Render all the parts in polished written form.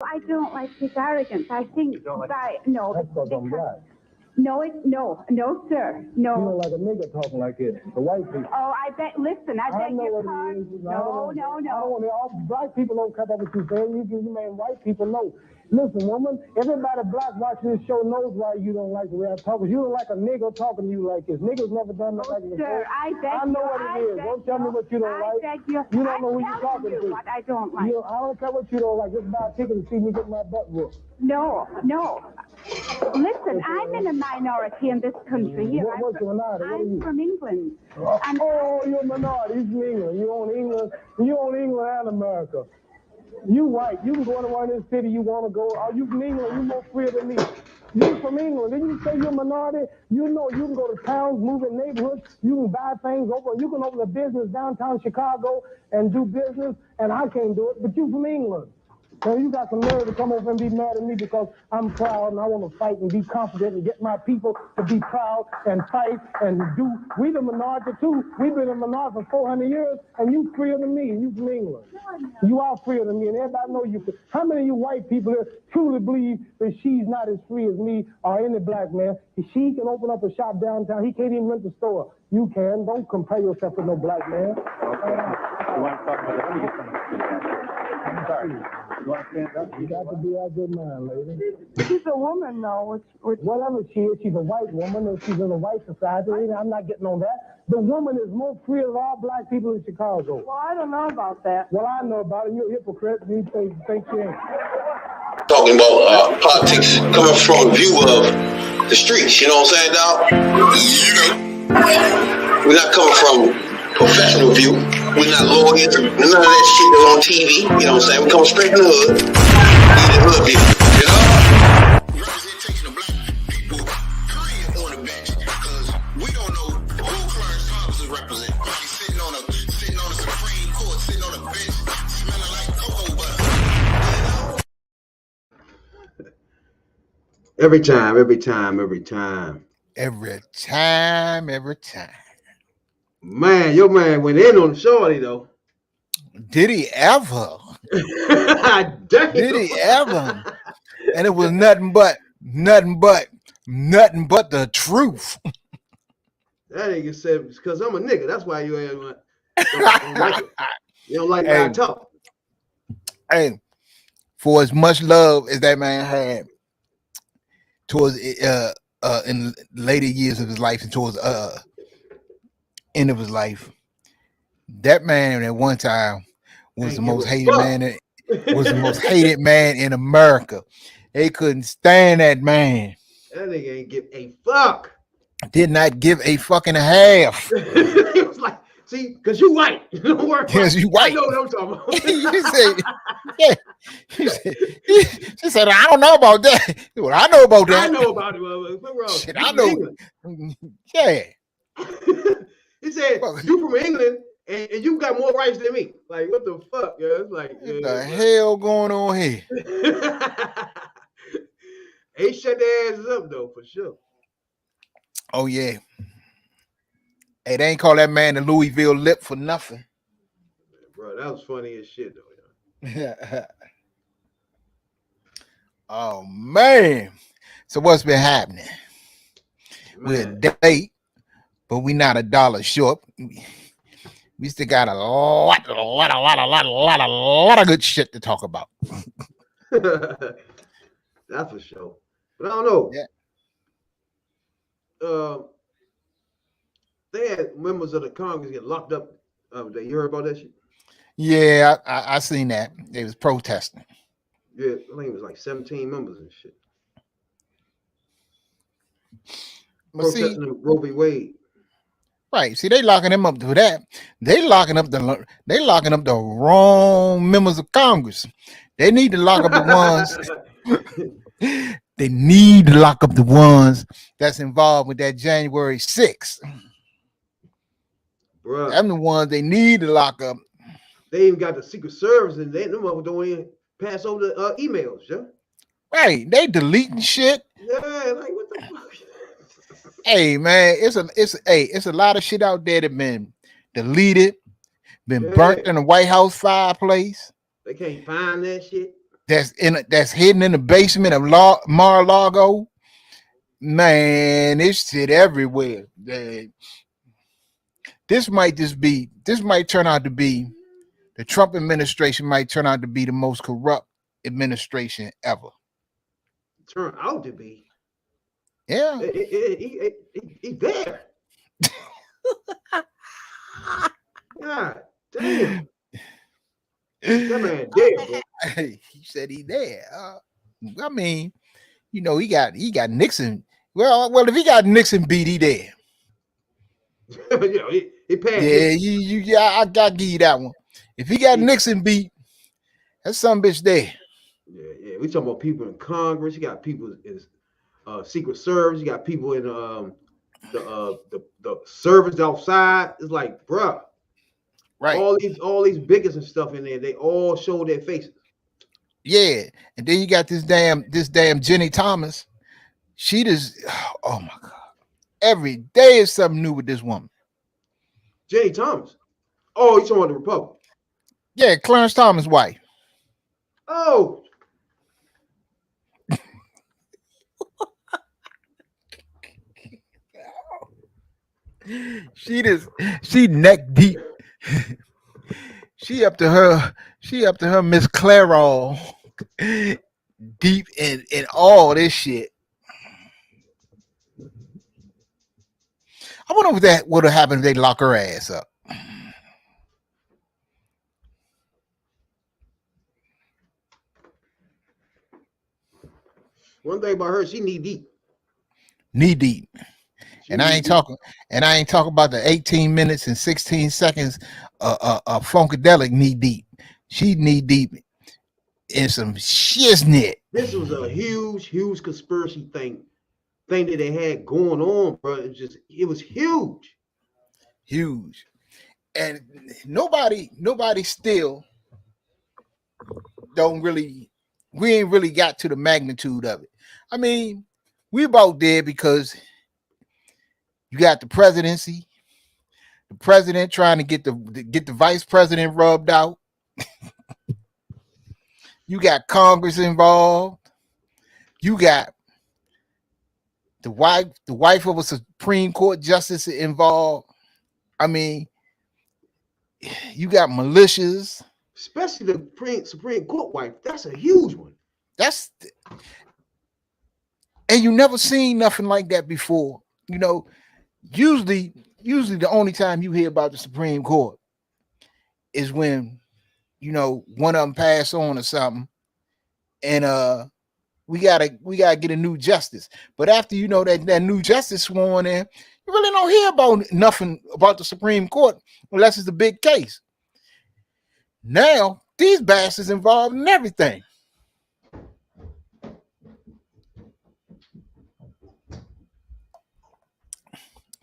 I don't like his arrogance. I think no. That's because I'm black. No, sir. No. You know, like a nigga talking like this. The white people. Oh, I bet. Listen, I beg your pardon. No. I don't want to. All black people don't cut up what you saying. You man, white people know. Listen, woman, everybody black watching this show knows why you don't like the way I talk. You don't like a nigga talking to you like this. Niggas never done that like this before. Sir, I know what it is. Don't tell me what you don't like. You don't know who you're talking to. What I don't like. I don't care what you don't like. Just buy a ticket and see me get my butt whooped. No. Listen, I'm in a minority in this country. What's your minority? I'm from England. Oh, you're a minority. You're from England. You own England. You own England and America. You white. You can go anywhere in this city you want to go. Are you from England? You more free than me. You from England. Didn't you say you're a minority? You know you can go to towns, move in neighborhoods. You can buy things over. You can open a business downtown Chicago and do business, and I can't do it. But you from England. So you got some nerve to come over and be mad at me because I'm proud and I want to fight and be confident and get my people to be proud and fight and do. We the minority too. We've been a minority for 400 years and you freer than me and you from England. You are freer than me and everybody know you. How many of you white people here truly believe that she's not as free as me or any black man? She can open up a shop downtown. He can't even rent the store. You can. Don't compare yourself with no black man. Okay. You want to talk about the I'm sorry. You want to stand up? You got to be a good man, lady. She's a woman, though. Whatever she is, she's a white woman, and she's in a white society. I'm not getting on that. The woman is more free than all black people in Chicago. Well, I don't know about that. Well, I know about it. You're a hypocrite. You think you ain't. Talking about politics coming from a view of the streets, you know what I'm saying, dog? We're not coming from professional view. We're not lawyers. None of that shit is on TV. You know what I'm saying? We come straight from the hood. We the hood view. You know? Representation of black people on the bench because we don't know who Clarence Thomas is representing. He's sitting on the Supreme Court, sitting on a bench, smelling like cocoa butter. Every time. Man, your man went in on shorty though. Did he ever? Damn. Did he ever? And it was nothing but the truth. That nigga said because I'm a nigga. That's why you ain't don't like it. You don't like my talk. Hey, for as much love as that man had towards in later years of his life and towards end of his life, that man at one time was the most hated man. Was the most hated man in America. They couldn't stand that man. That nigga ain't give a fuck. Did not give a fucking half. He was like, see, because you white. You don't work. Because you white. I know what I'm talking about. She said, I don't know about that. Well, I know about that. I know about it. What's wrong? Shit, I know. Yeah. He said, you from England and you got more rights than me. Like, what the fuck? Yeah, it's like, what the hell going on here? They shut their asses up though, for sure. Oh yeah. Hey, they ain't call that man the Louisville Lip for nothing. Bro, that was funny as shit though. Yeah. Oh man. So what's been happening? We're a date, but we not a dollar short. We still got a lot of good shit to talk about. That's for sure. But I don't know. Yeah. They had members of the Congress get locked up. You heard about that shit? Yeah, I seen that. They was protesting. Yeah, I think it was like 17 members and shit. Protesting Roe v. Wade. Right. See, they locking them up to that. They locking up the wrong members of Congress. They need to lock up the ones. They need to lock up the ones that's involved with that January 6th. Bruh. Them the ones they need to lock up. They even got the Secret Service and them don't even pass over the emails, yeah. Right. They deleting shit. Yeah, like what the fuck? Hey man, it's a lot of shit out there that been deleted, been burnt in the White House fireplace. They can't find that shit. that's hidden in the basement of Mar-a-Lago. Man, it's shit everywhere. This might turn out to be the Trump administration might turn out to be the most corrupt administration ever. Turn out to be. Yeah. He there. God damn. That man dead, bro. He said he there. I mean, you know, he got Nixon. Well, if he got Nixon beat, he there. You know, he passed. Yeah, I gotta give you that one. If he got Nixon beat, that's some bitch there. Yeah. We talking about people in Congress. You got people in Secret Service. You got people in the servants outside. It's like, bruh. Right. All these bigots and stuff in there, they all show their faces. Yeah. And then you got this damn Jenny Thomas. She just, oh my God. Every day is something new with this woman. Jenny Thomas. Oh, you talking about the Republic? Yeah, Clarence Thomas' wife. Oh. She neck deep. She up to her Miss Clairol deep in all this shit. I wonder if that would have happened if they lock her ass up. One thing about her, she knee deep. Knee deep. And I ain't talking about the 18 minutes and 16 seconds Funkadelic knee deep. She knee deep in some shiznit. This was a huge conspiracy thing that they had going on, bro. It was huge. Huge. And nobody still we ain't really got to the magnitude of it. I mean, we about there because you got the presidency, the president trying to get the vice president rubbed out. You got Congress involved. You got the wife of a Supreme Court justice involved. I mean, you got militias, especially the Supreme Court wife. That's a huge one. And you never seen nothing like that before. You know, usually the only time you hear about the Supreme Court is when, you know, one of them pass on or something, and we gotta get a new justice. But after, you know, that new justice sworn in, you really don't hear about nothing about the Supreme Court unless it's a big case. Now these bastards involved in everything.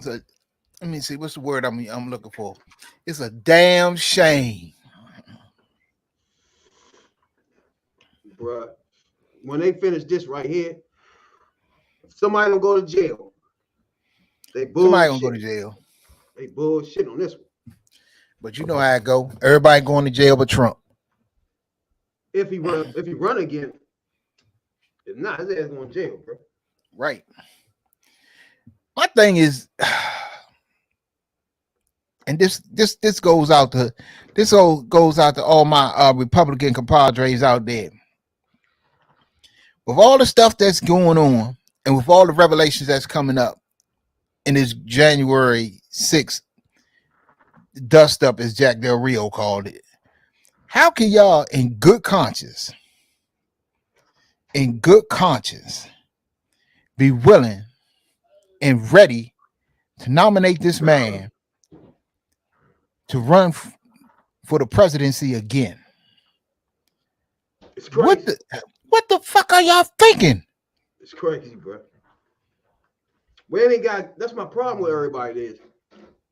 So let me see, what's the word I'm looking for? It's a damn shame. Bruh, when they finish this right here, somebody gonna go to jail. Somebody gonna go to jail. They bullshit on this one. But you know how it go. Everybody going to jail but Trump. If he run again, if not, his ass going to jail, bro. Right. My thing is, and this goes out to all my Republican compadres out there. With all the stuff that's going on, and with all the revelations that's coming up in this January 6th dust up, as Jack Del Rio called it, how can y'all in good conscience be willing and ready to nominate this man to run for the presidency again? It's crazy. What the fuck are y'all thinking? It's crazy, bro. We ain't got. That's my problem with everybody is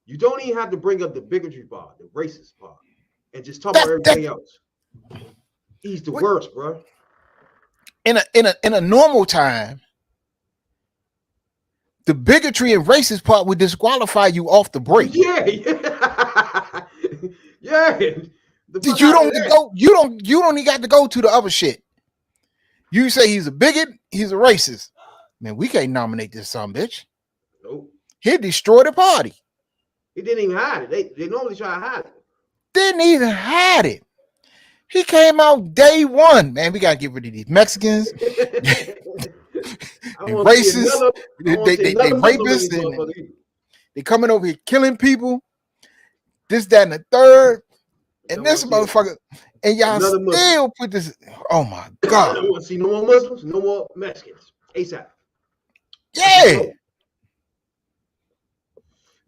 you don't even have to bring up the bigotry part, the racist part, and just talk about everything else. He's the worst, bro. In a normal time, the bigotry and racist part would disqualify you off the break. Yeah. You don't even got to go to the other shit. You say he's a bigot, he's a racist. Man, we can't nominate this son bitch. Nope. He'll destroy the party. He didn't even hide it. They normally try to hide it. Didn't even hide it. He came out day one. Man, we gotta get rid of these Mexicans. They racist. They rapists. They coming over here killing people. This, that, and the third. And this motherfucker. And y'all still put this. Oh my God. I don't want to see no more Muslims, no more Mexicans. ASAP. Yeah.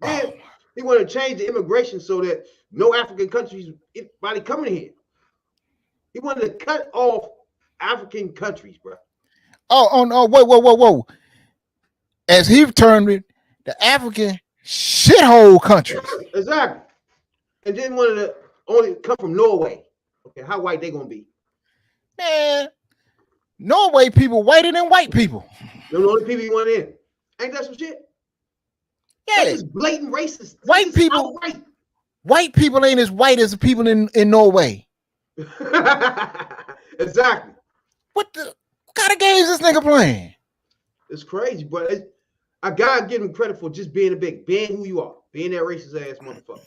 Then he want to change the immigration so that no African countries, anybody coming here. He wanted to cut off African countries, bro. Oh no! Whoa! As he termed it, the African shithole countries. Exactly. And then wanted to only come from Norway. Okay, how white they gonna be? Man, Norway people whiter than white people. They're the only people you want in. Ain't that some shit? Yeah, that's just blatant racist. White people, white people ain't as white as the people in Norway. Exactly. What kind of games this nigga playing? It's crazy, but I gotta give him credit for just being being who you are, being that racist ass motherfucker.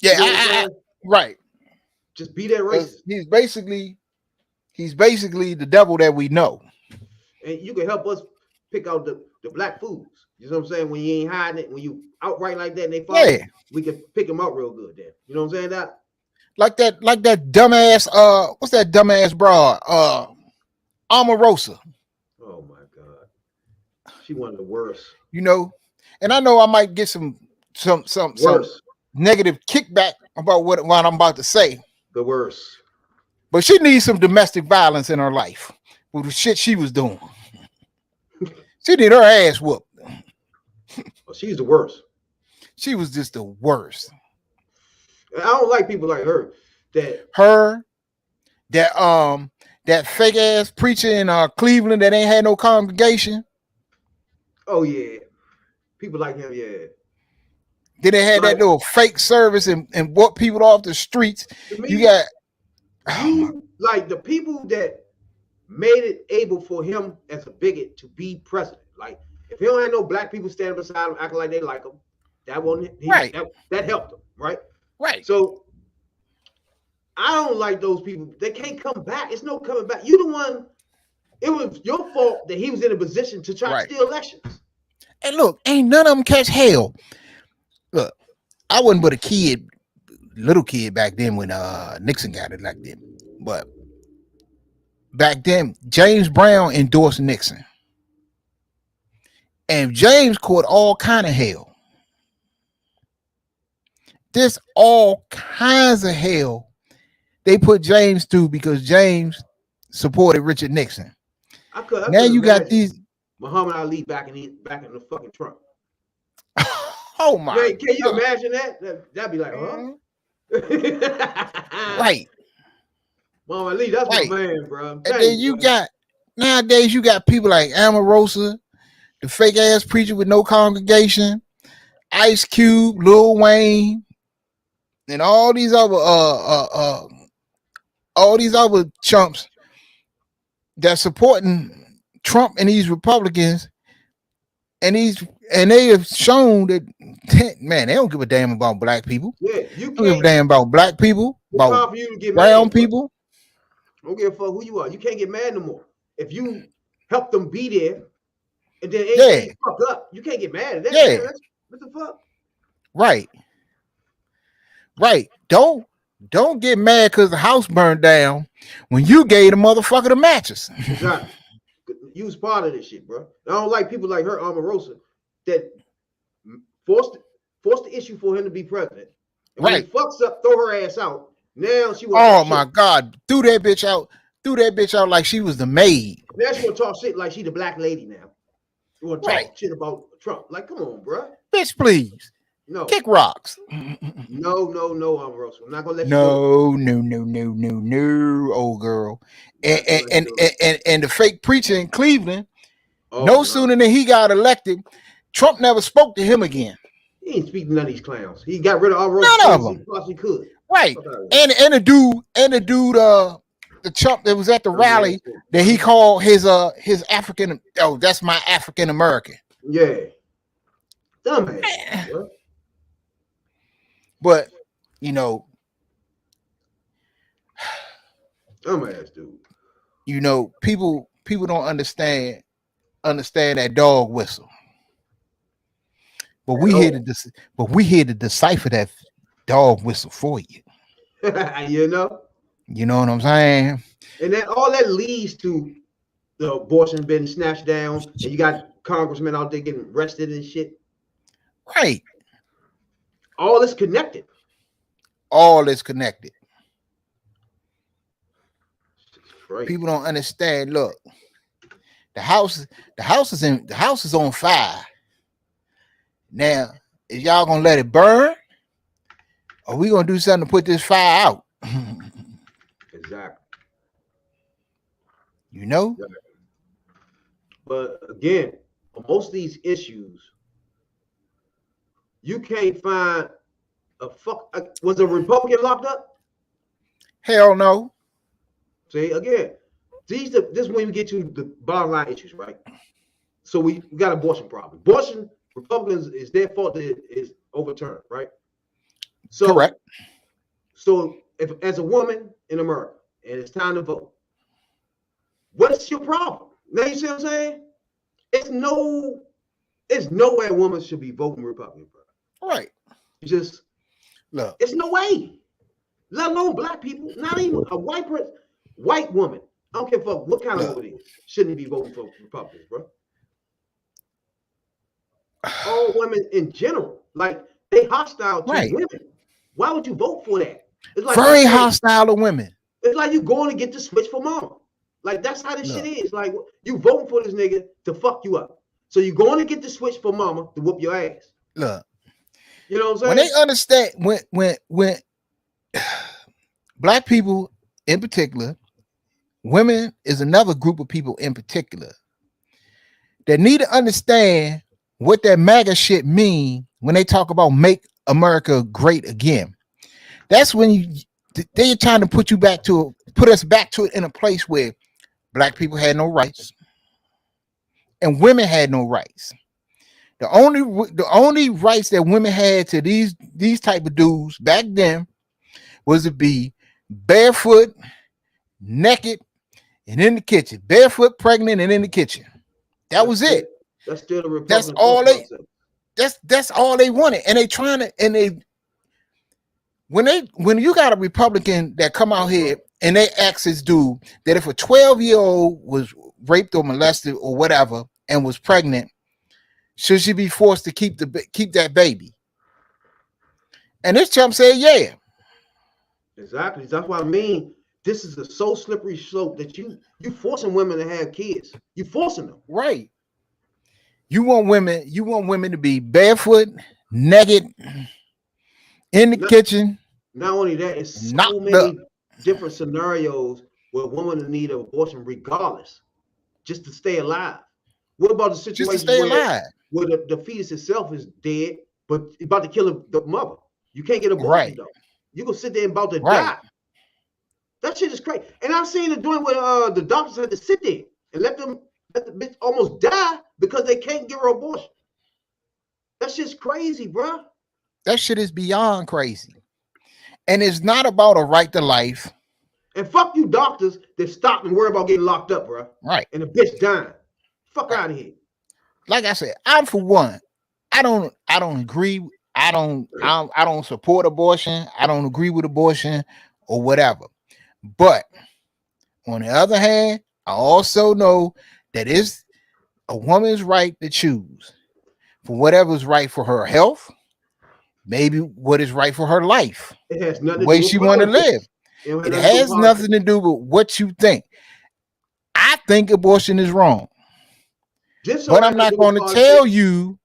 Yeah, you know right. Just be that racist. He's basically the devil that we know. And you can help us pick out the black foods. You know what I'm saying? When you ain't hiding it, when you outright like that, and they follow, we can pick them out real good. Then you know what I'm saying? That like that dumbass. What's that dumbass broad? Omarosa. Oh my God, she one of the worst. You know, and I know I might get some negative kickback about what I'm about to say. The worst. But she needs some domestic violence in her life with the shit she was doing. She did her ass whoop. Well, she's the worst. She was just the worst. I don't like people like her. That fake ass preacher in Cleveland that ain't had no congregation. Oh yeah, people like him. Yeah. Then they had that little fake service and brought people off the streets. You got like the people that made it able for him as a bigot to be president. Like if he don't have no black people standing beside him acting like they like him, that won't right. That helped him, right? Right. So I don't like those people. They can't come back. It's no coming back. You the one. It was your fault that he was in a position to try to steal elections. And look, ain't none of them catch hell. Look, I wasn't but a little kid back then when Nixon got elected. But back then, James Brown endorsed Nixon. And James caught all kind of hell. There's all kinds of hell they put James through because James supported Richard Nixon. Now you got these Muhammad Ali back in the fucking Trump. Oh my! Can you imagine that? That'd be like, huh? Right. Muhammad Ali, that's my man, bro. And then you got nowadays you got people like Omarosa, the fake ass preacher with no congregation, Ice Cube, Lil Wayne, and all these other chumps that supporting Trump and these Republicans, and they have shown that man, they don't give a damn about black people. Yeah, you don't give a damn about black people, about brown people. Don't give a fuck who you are. You can't get mad no more. If you help them be there, and then anything fuck up, you can't get mad at that. Yeah, what the fuck? Right. Don't get mad because the house burned down when you gave the motherfucker the mattress. Exactly. You was part of this shit, bro. I don't like people like her, Omarosa, that forced the issue for him to be president. And when he fucks up, throw her ass out. Now she wants. Oh my God! Threw that bitch out like she was the maid. Now she want to talk shit like she the black lady now. You want to talk shit about Trump? Like, come on, bro. Bitch, please. No. Kick rocks. No, Omarosa. I'm not gonna let you go. No, old girl. And the fake preacher in Cleveland. No sooner than he got elected, Trump never spoke to him again. He ain't speaking to none of these clowns. He got rid of all none of them. He could. Right. And the dude, the the chump that was at the rally that he called his African. Oh, that's my African American. Yeah. Dumbass. Bro. But you know, Dumbass dude. you know, people don't understand that dog whistle. But we here to decipher that dog whistle for you. You know? You know what I'm saying? And then all that leads to the abortion being snatched down, and you got congressmen out there getting arrested and shit. Right. All is connected. All is connected. Right. People don't understand. Look, the house is on fire. Now, is y'all gonna let it burn? Or we gonna do something to put this fire out? Exactly. You know? Yeah. But again, for most of these issues, you can't find was a Republican locked up? Hell no. See, again, this is when we get to the bottom line issues, right? So we got abortion problem. Abortion, Republicans, is their fault that it is overturned, right? So, correct. So if as a woman in America and it's time to vote, what's your problem? Now you see what I'm saying? It's no way a woman should be voting Republican, bro. Right. It's just look. It's no way. Let alone black people, not even a white woman. I don't care what kind of woman it is. Shouldn't be voting for Republicans, bro. All women in general, like they hostile to women. Why would you vote for that? It's like very hostile to women. It's like you going to get the switch for mama. Like that's how this shit is. Like you voting for this nigga to fuck you up. So you going to get the switch for mama to whoop your ass. Look, you know what I'm saying? When they understand, when black people in particular, women is another group of people in particular that need to understand what that MAGA shit mean when they talk about make America great again. That's when they're trying to put us back to it in a place where black people had no rights and women had no rights. The only rights that women had to these type of dudes back then was to be barefoot, naked, and in the kitchen. Barefoot, pregnant, and in the kitchen. That was it. That's still the Republican. That's all they. That's all they wanted, and they trying to. And they when you got a Republican that come out here and they ask this dude that if a 12-year-old was raped or molested or whatever and was pregnant, should she be forced to keep that baby? And this chump said, yeah. Exactly. That's what I mean. This is a so slippery slope that you forcing women to have kids. You forcing them. Right. You want women to be barefoot, naked, in the kitchen. Not only that, it's so many different scenarios where a woman will need an abortion regardless, just to stay alive. What about the situation just to stay alive? Where the fetus itself is dead, but about to kill the mother? You can't get abortion, right. though. You gonna sit there and about to die. That shit is crazy. And I've seen it doing where the doctors had to sit there and let the bitch almost die because they can't give her abortion. That shit's crazy, bro. That shit is beyond crazy. And it's not about a right to life. And fuck you doctors that stop and worry about getting locked up, bro. Right. And the bitch dying. Fuck out of here. Like I said, I'm for one. I don't agree. I don't support abortion. I don't agree with abortion or whatever. But on the other hand, I also know that it's a woman's right to choose for whatever's right for her health, maybe what is right for her life. It has nothing the way she want to live. It has nothing to do with what you think. I think abortion is wrong. But I'm not going to tell you.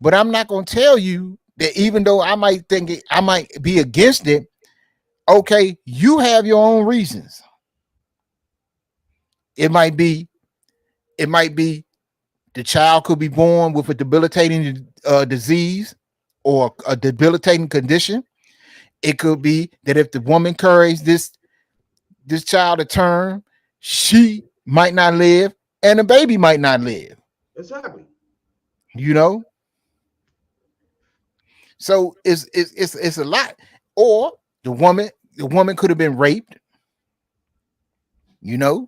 But I'm not going to tell you that even though I might think I might be against it. Okay, you have your own reasons. It might be the child could be born with a debilitating disease or a debilitating condition. It could be that if the woman carries this this child a term, she might not live, and the baby might not live. Exactly. You know, so it's a lot. Or the woman could have been raped. You know,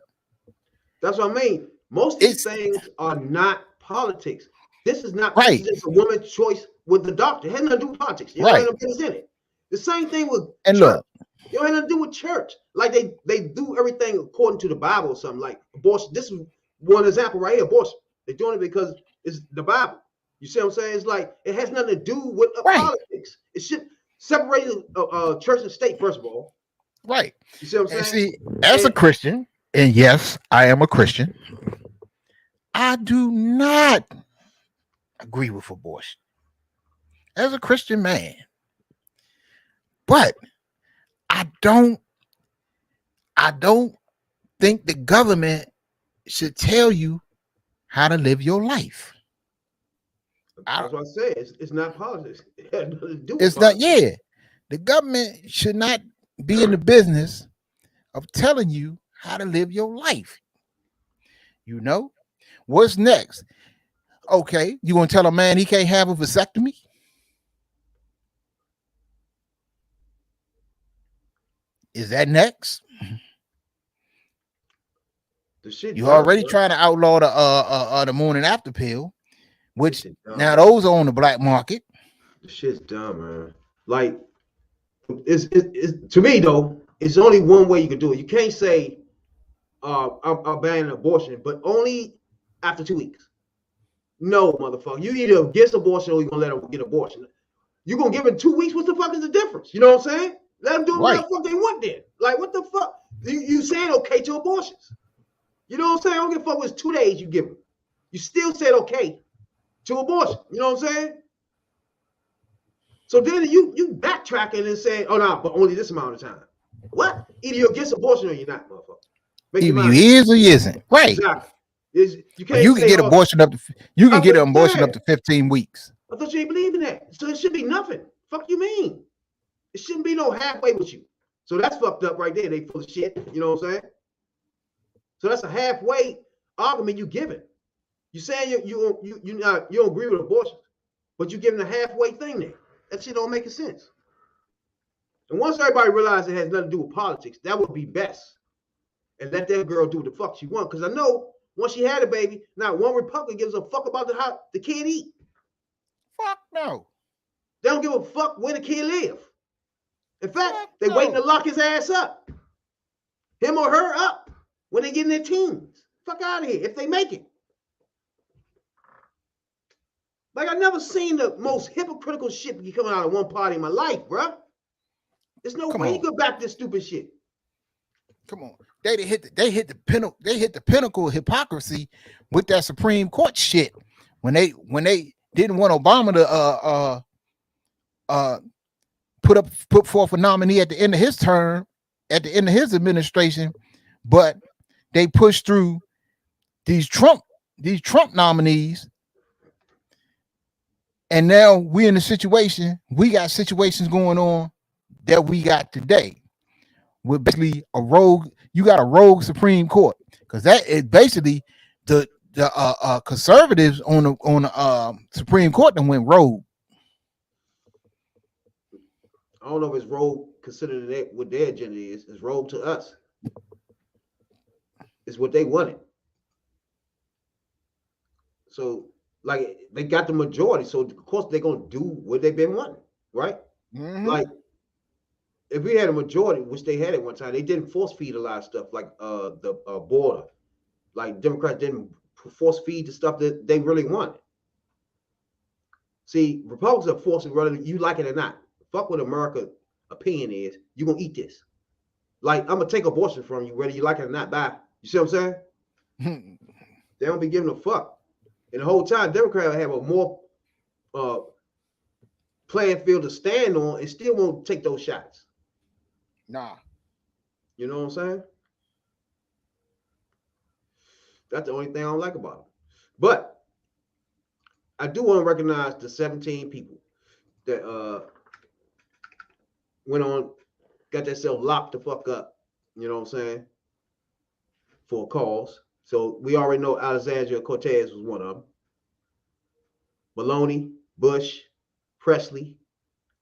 That's what I mean. Most of these things are not politics. This is not right. This is just a woman's choice with the doctor. It has nothing to do with politics. You Right. know what I'm saying? The same thing with And church. look, You know, it has nothing to do with church. Like they do everything according to the Bible or something. Like abortion. This is one example right here. Abortion. They're doing it because it's the Bible. You see what I'm saying? It's like it has nothing to do with Right. politics. It should separate church and state first of all. right. You see what I'm And saying? see, as a Christian, and yes, I am a Christian, I do not agree with abortion as a Christian man. But I don't think the government should tell you how to live your life. That's what I say. It's not politics. It has nothing to do with It's politics. not, yeah. The government should not be in the business of telling you how to live your life. You know? What's next? Okay, you gonna tell a man he can't have a vasectomy? Is that next? The shit You dumb, already bro. trying to outlaw the morning after pill, which Shit dumb. now those are on the black market. The shit's dumb, man. Like, it's to me though. It's only one way you can do it. You can't say, "I'm banning abortion," but only after 2 weeks. No, motherfucker. You either get abortion or you're gonna let them get abortion. You're gonna give them 2 weeks. What the fuck is the difference? You know what I'm saying? Let them do whatever the fuck they want then. Like, what the fuck? You saying okay to abortions? You know what I'm saying? I don't give a fuck what 2 days you give them. You still said okay to abortion. You know what I'm saying? So then you backtracking and saying, oh no, but only this amount of time. What? Either you're against abortion or you're not, motherfucker. Make your Either mind. you is or you isn't. Right. Exactly. You can't You can say, get oh, abortion up to you can I get thought- an abortion yeah. up to 15 weeks. I thought you ain't believe in that. So it should be nothing. Fuck you mean? It shouldn't be no halfway with you. So that's fucked up right there. They full of shit. You know what I'm saying? So that's a halfway argument you giving. You saying you don't agree with abortion, but you giving a halfway thing there. That shit don't make sense. And once everybody realizes it has nothing to do with politics, that would be best. And let that girl do what the fuck she wants. Because I know once she had a baby, not one Republican gives a fuck about how the kid eat. Fuck no. They don't give a fuck where the kid live. In fact, Fuck they no. waiting to lock his ass up. Him or her up when they get in their teens. Fuck out of here if they make it. Like, I never seen the most hypocritical shit be coming out of one party in my life, bruh. There's no Come way on. you could back this stupid shit. Come on. They hit the pinnacle of hypocrisy with that Supreme Court shit when they didn't want Obama to put forth a nominee at the end of his term, at the end of his administration, but they pushed through these Trump nominees. And now we're in a situation, we got situations going on that we got today. With basically you got a rogue Supreme Court, because that is basically the conservatives on the Supreme Court that went rogue. I don't know if it's rogue considering that what their agenda is. It's rogue to us. It's what they wanted. So, like, they got the majority, so of course they're gonna do what they've been wanting, right? Mm-hmm. Like, if we had a majority, which they had at one time, they didn't force feed a lot of stuff, like the border. Like, Democrats didn't force feed the stuff that they really wanted. See, Republicans are forcing whether you like it or not. Fuck what America's opinion is. You're gonna eat this. Like, I'm gonna take abortion from you, whether you like it or not. Bye. You see what I'm saying? They don't be giving a fuck. And the whole time, Democrats have a more playing field to stand on and still won't take those shots. Nah. You know what I'm saying? That's the only thing I don't like about them. But I do want to recognize the 17 people that went on, got themselves locked the fuck up you know what I'm saying, for a cause. So we already know Alexandria Cortez was one of them. Maloney, Bush, Presley,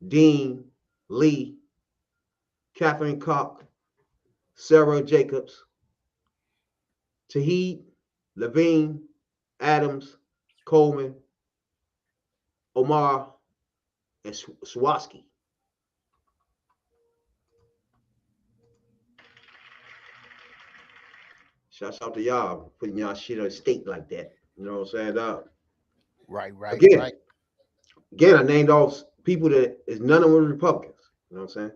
Dean, Lee, Catherine Koch, Sarah Jacobs, Tauheed, Levine, Adams, Coleman, Omar, and Swarovski. Shouts out to y'all putting y'all shit on state like that. You know what I'm saying? Right. Again, I named all people that is none of them Republicans. You know what I'm saying?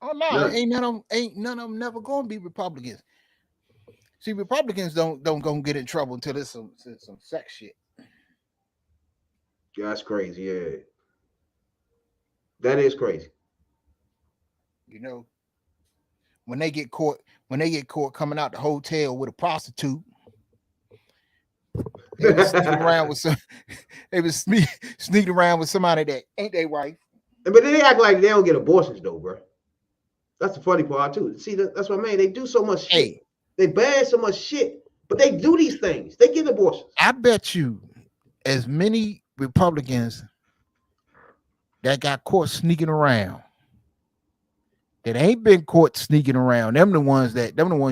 Oh no, None. ain't none of them never gonna be Republicans. See, Republicans don't gonna get in trouble until there's some sex shit. Yeah, that's crazy. Yeah, that is crazy. You know, when they get caught coming out the hotel with a prostitute, they was sneaking around with some. They was sneaking around with somebody that ain't their wife. But they act like they don't get abortions though, bro. That's the funny part too. See, that's what I mean. They do so much shit. Hey, they ban so much shit, but they do these things. They get abortions. I bet you, as many Republicans that got caught sneaking around, that ain't been caught sneaking around, them the ones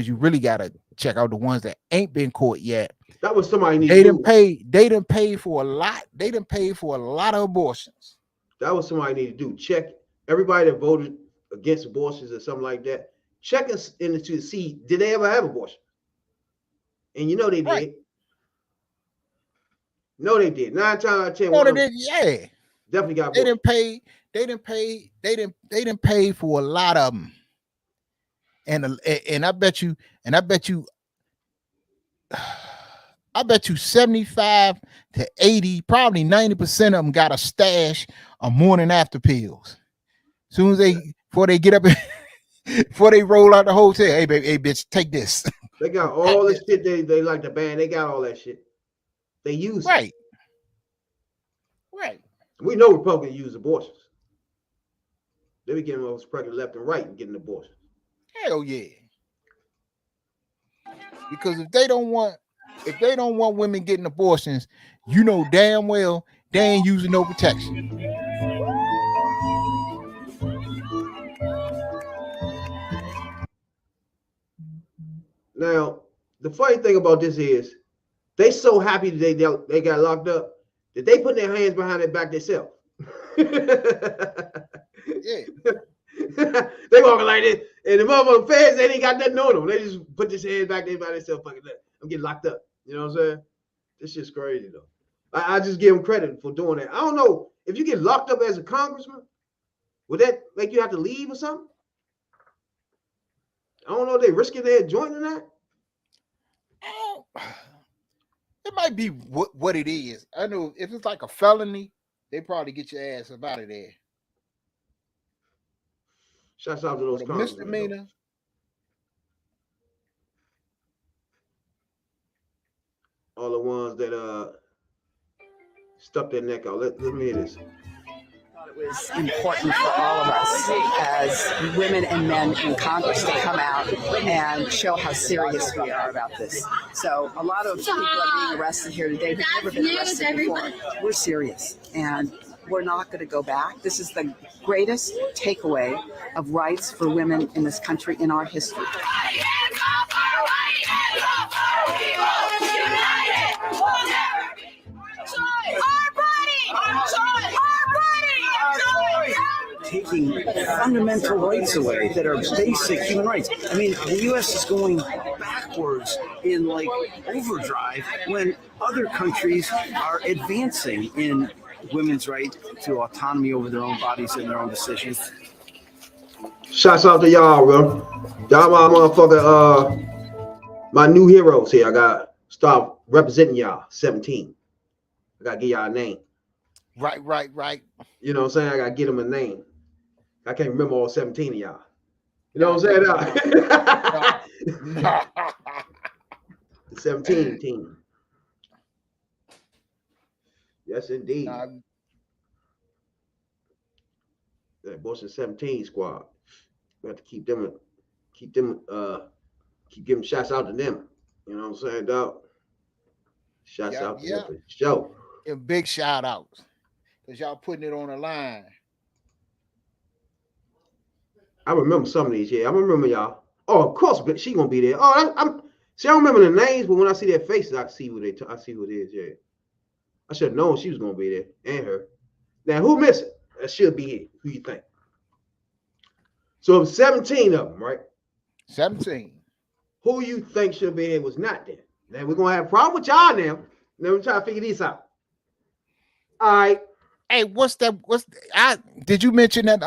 you really gotta check out. The ones that ain't been caught yet. That was somebody need They to didn't do. pay. They didn't pay for a lot. They didn't pay for a lot of abortions. That was somebody need to do. Check everybody that voted against abortions or something like that. Check us into to see did they ever have abortion? And you know they did. Right. No, they did. 9 times out of 10. No, they did. Yeah, definitely got they abortion. They didn't pay for a lot of them. And I bet you 75 to 80, probably 90% of them got a stash of morning after pills. Soon as before they get up, before they roll out the hotel, hey baby, hey bitch, take this. They got all this shit they like to ban. They got all that shit. They use Right. it. Right. We know Republicans use abortions. They be getting us pregnant left and right and getting abortions. Hell yeah. Because if they don't want women getting abortions, you know damn well they ain't using no protection. Now, the funny thing about this is they so happy that they got locked up that they put their hands behind their back themselves. Yeah. They walking like this, and the motherfucking feds, they ain't got nothing on them. They just put their hands back there by themselves. Fucking, I'm getting locked up. You know what I'm saying? This shit's crazy though. I just give them credit for doing that. I don't know if you get locked up as a congressman, would that make you have to leave or something? I don't know if they risking their joint or not. It might be what it is. I know if it's like a felony, they probably get your ass up out of there. Shouts out to those misdemeanor. All the ones that stuck their neck out. Let me hear this. It was important for all of us as women and men in Congress to come out and show how serious we are about this. So a lot of people are being arrested here today who've never been arrested before. We're serious and we're not going to go back. This is the greatest takeaway of rights for women in this country in our history. Taking fundamental rights away that are basic human rights. I mean, the U.S. is going backwards in like overdrive when other countries are advancing in women's right to autonomy over their own bodies and their own decisions. Shouts out to y'all, bro. Y'all my motherfucker, my new heroes here. I got to start representing y'all. 17. I got to give y'all a name. Right. You know what I'm saying? I got to get them a name. I can't remember all 17 of y'all. You know what I'm saying? The 17 team. Yes, indeed. That Boston 17 squad. We have to keep keep giving shots out to them. You know what I'm saying, dog? Shots out to them for sure. And big shout outs. Because y'all putting it on the line. I remember some of these, yeah. I remember y'all. Oh, of course, but she gonna be there. Oh, I don't remember the names, but when I see their faces, I see who I see who it is, yeah. I should have known she was gonna be there, and her. Now, who missing? That should be here. Who you think? So it was 17 of them, right? 17. Who you think should be here was not there? Now we're gonna have a problem with y'all now. Now we're trying to figure this out. All right. Hey, did you mention that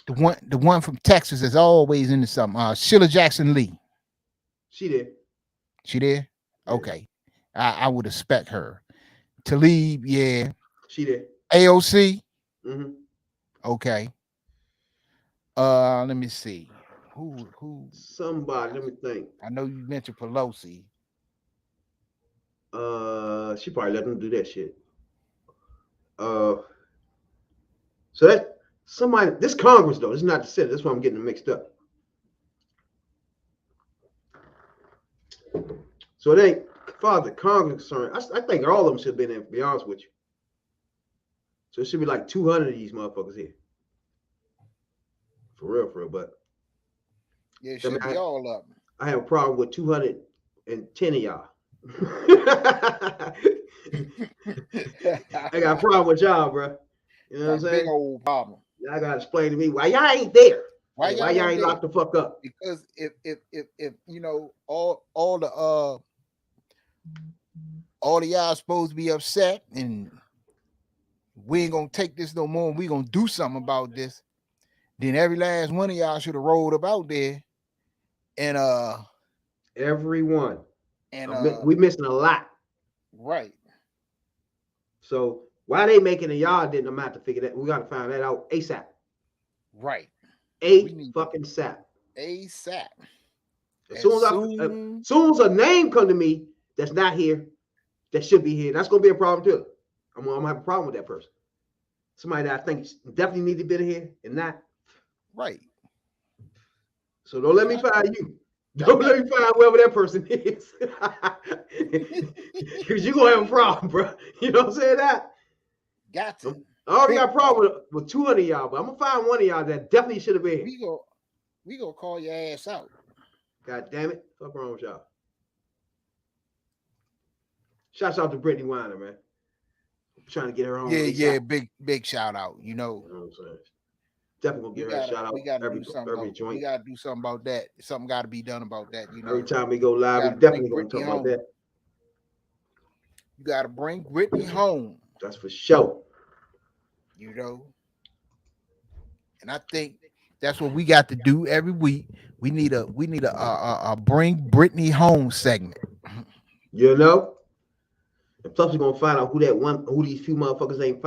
the one from Texas is always into something? Sheila Jackson Lee. She there. She there? Okay. I would expect her. Talib, yeah. She there. AOC. Mm-hmm. Okay. Let me see. Who? Somebody. Let me think. I know you mentioned Pelosi. She probably let them do that shit. So that somebody. This Congress though. This is not the Senate. That's why I'm getting them mixed up. So it ain't far as the Congress concerned. I think all of them should have been in. To be honest with you. So it should be like 200 of these motherfuckers here. For real, but yeah, it should be all of them. I have a problem with 210 of y'all. I got a problem with y'all, bro. You know what I'm saying? Big old problem. Y'all gotta explain to me why y'all ain't there. Why y'all ain't locked the fuck up? Because if you know all of y'all supposed to be upset and we ain't gonna take this no more and we gonna do something about this, then every last one of y'all should have rolled up out there and everyone. And we missing a lot. Right. So why they making a y'all didn't amount to figure that. We gotta find that out ASAP. Right. Fucking sap. ASAP. As soon as a name come to me that's not here, that should be here, that's gonna be a problem too. I'm gonna have a problem with that person. Somebody that I think definitely need to be here and not. Right. So don't let me find you. Don't let me find whoever that person is. Because you're gonna have a problem, bro. You know what I'm saying? That got to. I already got a problem with 200 of y'all, but I'm gonna find one of y'all that definitely should have been here. We gonna call your ass out. God damn it. What's wrong with y'all? Shouts out to Brittany Weiner, man. I'm trying to get her home. Yeah, big shout out. You know what I'm saying? Definitely gonna give her a shout out. We gotta do something. We gotta do something about that. Something got to be done about that. You know, every time we go live, we definitely gonna talk about that. You gotta bring Brittany home. That's for sure. You know, and I think that's what we got to do every week. We need a bring Brittany home segment. You know, and plus we're gonna find out who these few motherfuckers ain't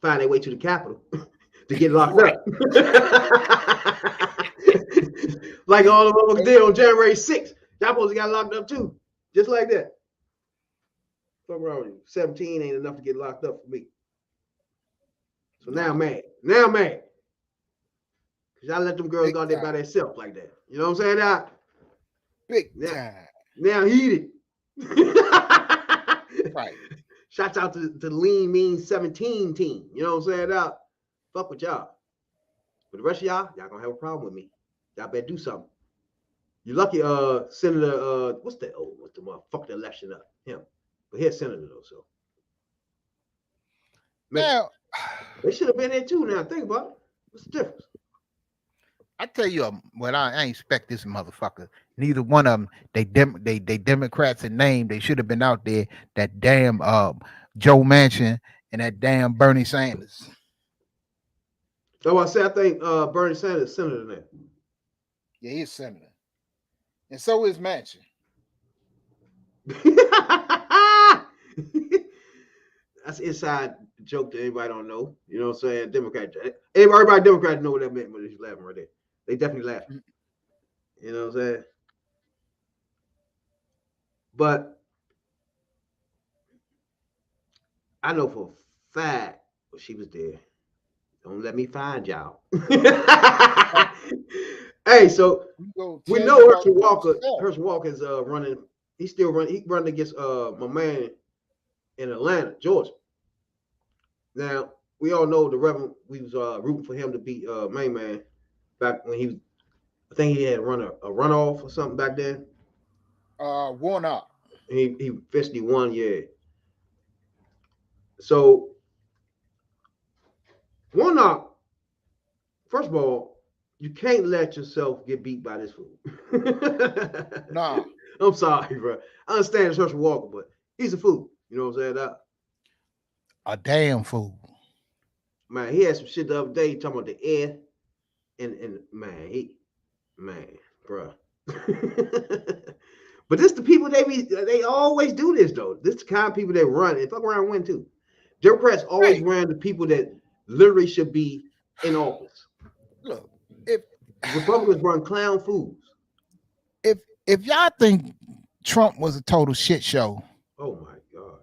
find their way to the Capitol to get locked up. Like all the motherfuckers did on January 6th. Y'all supposed to got locked up too, just like that. What's wrong with you? 17 ain't enough to get locked up for me. So now I'm mad. Because y'all let them girls go out there by themselves like that. You know what I'm saying? Big time. Now heated. Right. Shouts out to the Lean Mean 17 team. You know what I'm saying? Fuck with y'all. But the rest of y'all gonna have a problem with me. Y'all better do something. You lucky Senator what's the motherfucker that election up? Him. But he's senator though, so. Now they should have been there too. Now think about it. What's the difference? I tell you, I ain't expect this motherfucker. Neither one of them. They Democrats in name. They should have been out there. That damn Joe Manchin and that damn Bernie Sanders. So I said I think Bernie Sanders is senator now. Yeah, he's senator, and so is Manchin. That's an inside joke that everybody don't know. You know what I'm saying? Democrat. Everybody Democrat know what that meant when he's laughing right there. They definitely laughing. You know what I'm saying? But I know for a fact she was there. Don't let me find y'all. Hey, so we know Herschel Walker. yourself. Herschel Walker is running. He's still running. He running against my man in Atlanta, Georgia. Now we all know the Reverend. We was rooting for him to beat main man back when he was. I think he had run a runoff or something back then. Warnock. He eventually won. Yeah. So Warnock. First of all, you can't let yourself get beat by this fool. Nah. I'm sorry, bro. I understand it's Herschel Walker, but he's a fool. You know what I'm saying? A damn fool. Man, he had some shit the other day talking about the air, and man, bro. But this the people they always do this though. This the kind of people that run and fuck around and win too. Democrats always ran the people that literally should be in office. Look, if Republicans run clown fools. If y'all think Trump was a total shit show, oh my God,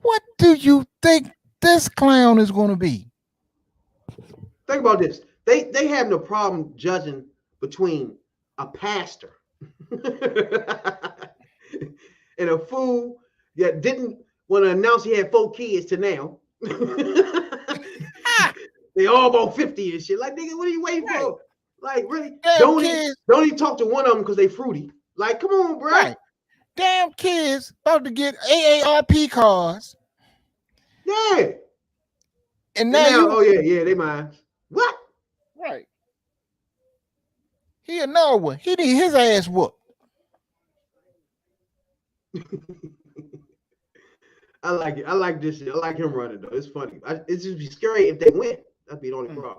what do you think this clown is going to be? Think about this. They have no problem judging between a pastor and a fool that didn't want to announce he had 4 kids to now. They all about 50 and shit. Like, nigga, what are you waiting for? Like, really? Don't even talk to one of them because they fruity. Like, come on, bro. Right. Damn kids about to get AARP cards. Yeah. And now oh yeah, they mine. What? Right. He another one. He need his ass whooped. I like it. I like this shit. I like him running though. It's funny. It's just be scary if they win. That'd be the only problem.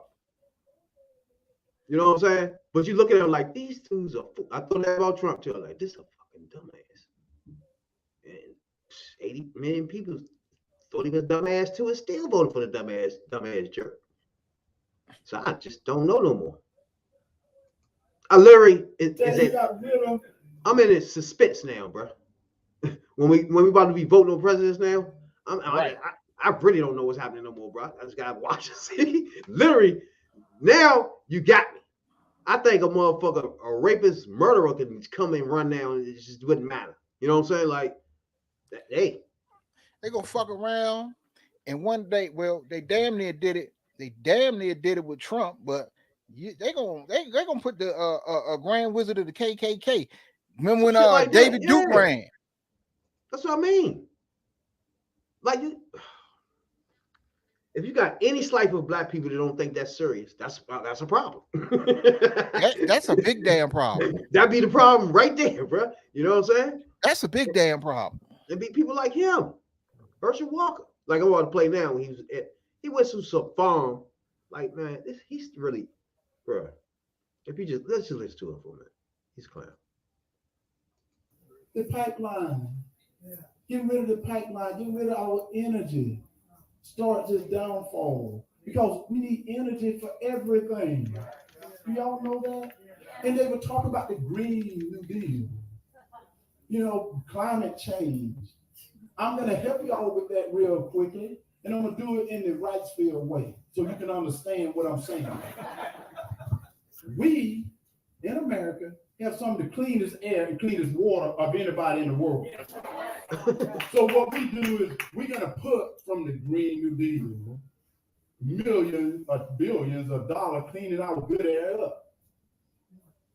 You know what I'm saying? But you look at him like these dudes are. I thought that about Trump too. Like this is a fucking dumbass. And 80 million people thought he was dumbass too, and still voting for the dumbass jerk. So I just don't know no more. I literally I'm in this suspense now, bro. when we about to be voting on presidents now, I really don't know what's happening no more, bro. I just gotta watch and see. Literally, now you got me. I think a motherfucker, a rapist, murderer can come and run now, and it just wouldn't matter. You know what I'm saying? Like, hey, they gonna fuck around, and one day, well, they damn near did it. They damn near did it with Trump, but they gonna put the Grand Wizard of the KKK. Remember when like David Duke ran? That's what I mean. Like, if you got any slice of black people that don't think that's serious, that's a problem. That's a big damn problem. That'd be the problem right there, bro. You know what I'm saying? That's a big damn problem. There'd be people like him, Herschel Walker. Like I'm about to play now when he went to some farm. Like, man, he's really, bro. If you let's just listen to him for a minute. He's a clown. The pipeline. Get rid of the pipeline. Get rid of our energy. Start this downfall. Because we need energy for everything. Do y'all know that? And they were talking about the Green New Deal. You know, climate change. I'm going to help y'all with that real quickly. And I'm going to do it in the Wrightsville way so you can understand what I'm saying. We, in America, have some of the cleanest air and cleanest water of anybody in the world. So what we do is we're going to put from the Green New Deal millions or billions of dollars cleaning our good air up.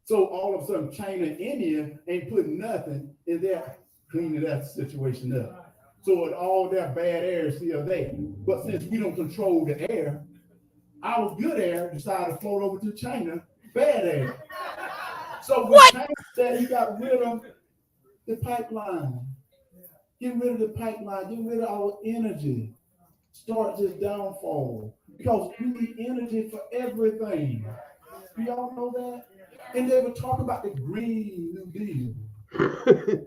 So all of a sudden, China and India ain't putting nothing in there cleaning that situation up. So all that bad air is still there. But since we don't control the air, our good air decided to float over to China, bad air. So when China said he got rid of the pipeline, get rid of the pipeline, get rid of our energy, start this downfall. Because we need energy for everything. Do y'all know that? And they were talking about the Green New Deal.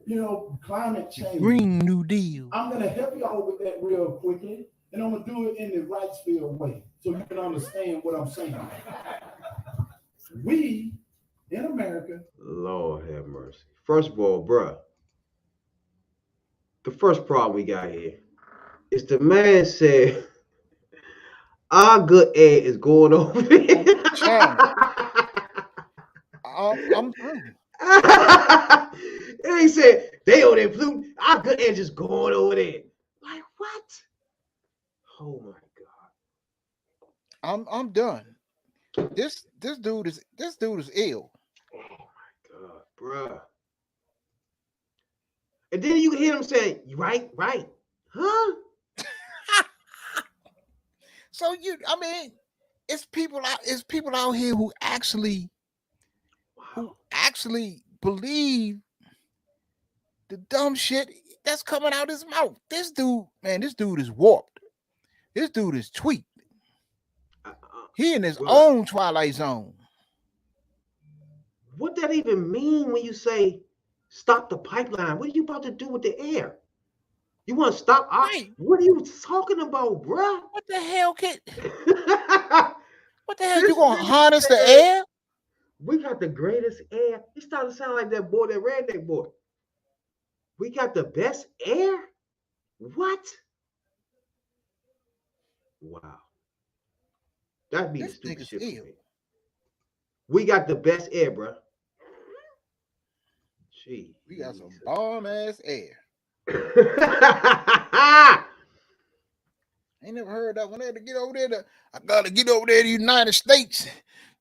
You know, climate change. Green New Deal. I'm going to help y'all with that real quickly. And I'm going to do it in the Wrightsville way so you can understand what I'm saying. We, in America. Lord have mercy. First of all, bruh, the first problem we got here is the man said, our good air is going over there. I'm through. And he said they over there polluting. Our good air just going over there. Like what? Oh my God. I'm done. This dude is ill. Oh my God, bruh. And then you hear him saying, right, huh? So it's people out here who actually believe the dumb shit that's coming out his mouth. This dude is warped. This dude is tweaked. He in his own Twilight Zone. What that even mean when you say stop the pipeline? What are you about to do with the air? You want to stop? Right. What are you talking about, bruh? What the hell, kid? What the hell? You gonna harness the air? We got the greatest air. He started to sound like that boy, that redneck boy. We got the best air? What? Wow. That'd be the stupid shit for me. We got the best air, bro. Gee. We got some bomb ass air. Ain't never heard that one. I gotta get over there to the United States.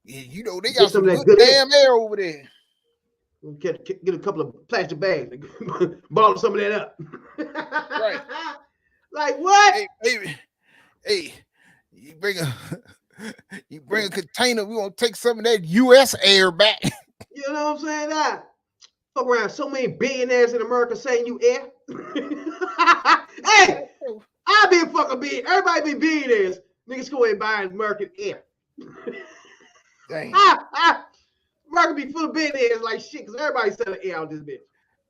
You know, they got some good damn air over there. Get a couple of plastic bags and bottle some of that up. Right. Like what? Hey, you bring a container, we're gonna take some of that US air back. You know what I'm saying? That fuck around so many billionaires in America saying you air. Hey, I be a fucking billionaire. Everybody be billionaires. Niggas go and buy American air. Dang. America be full of billionaires like shit because everybody selling air out this bitch.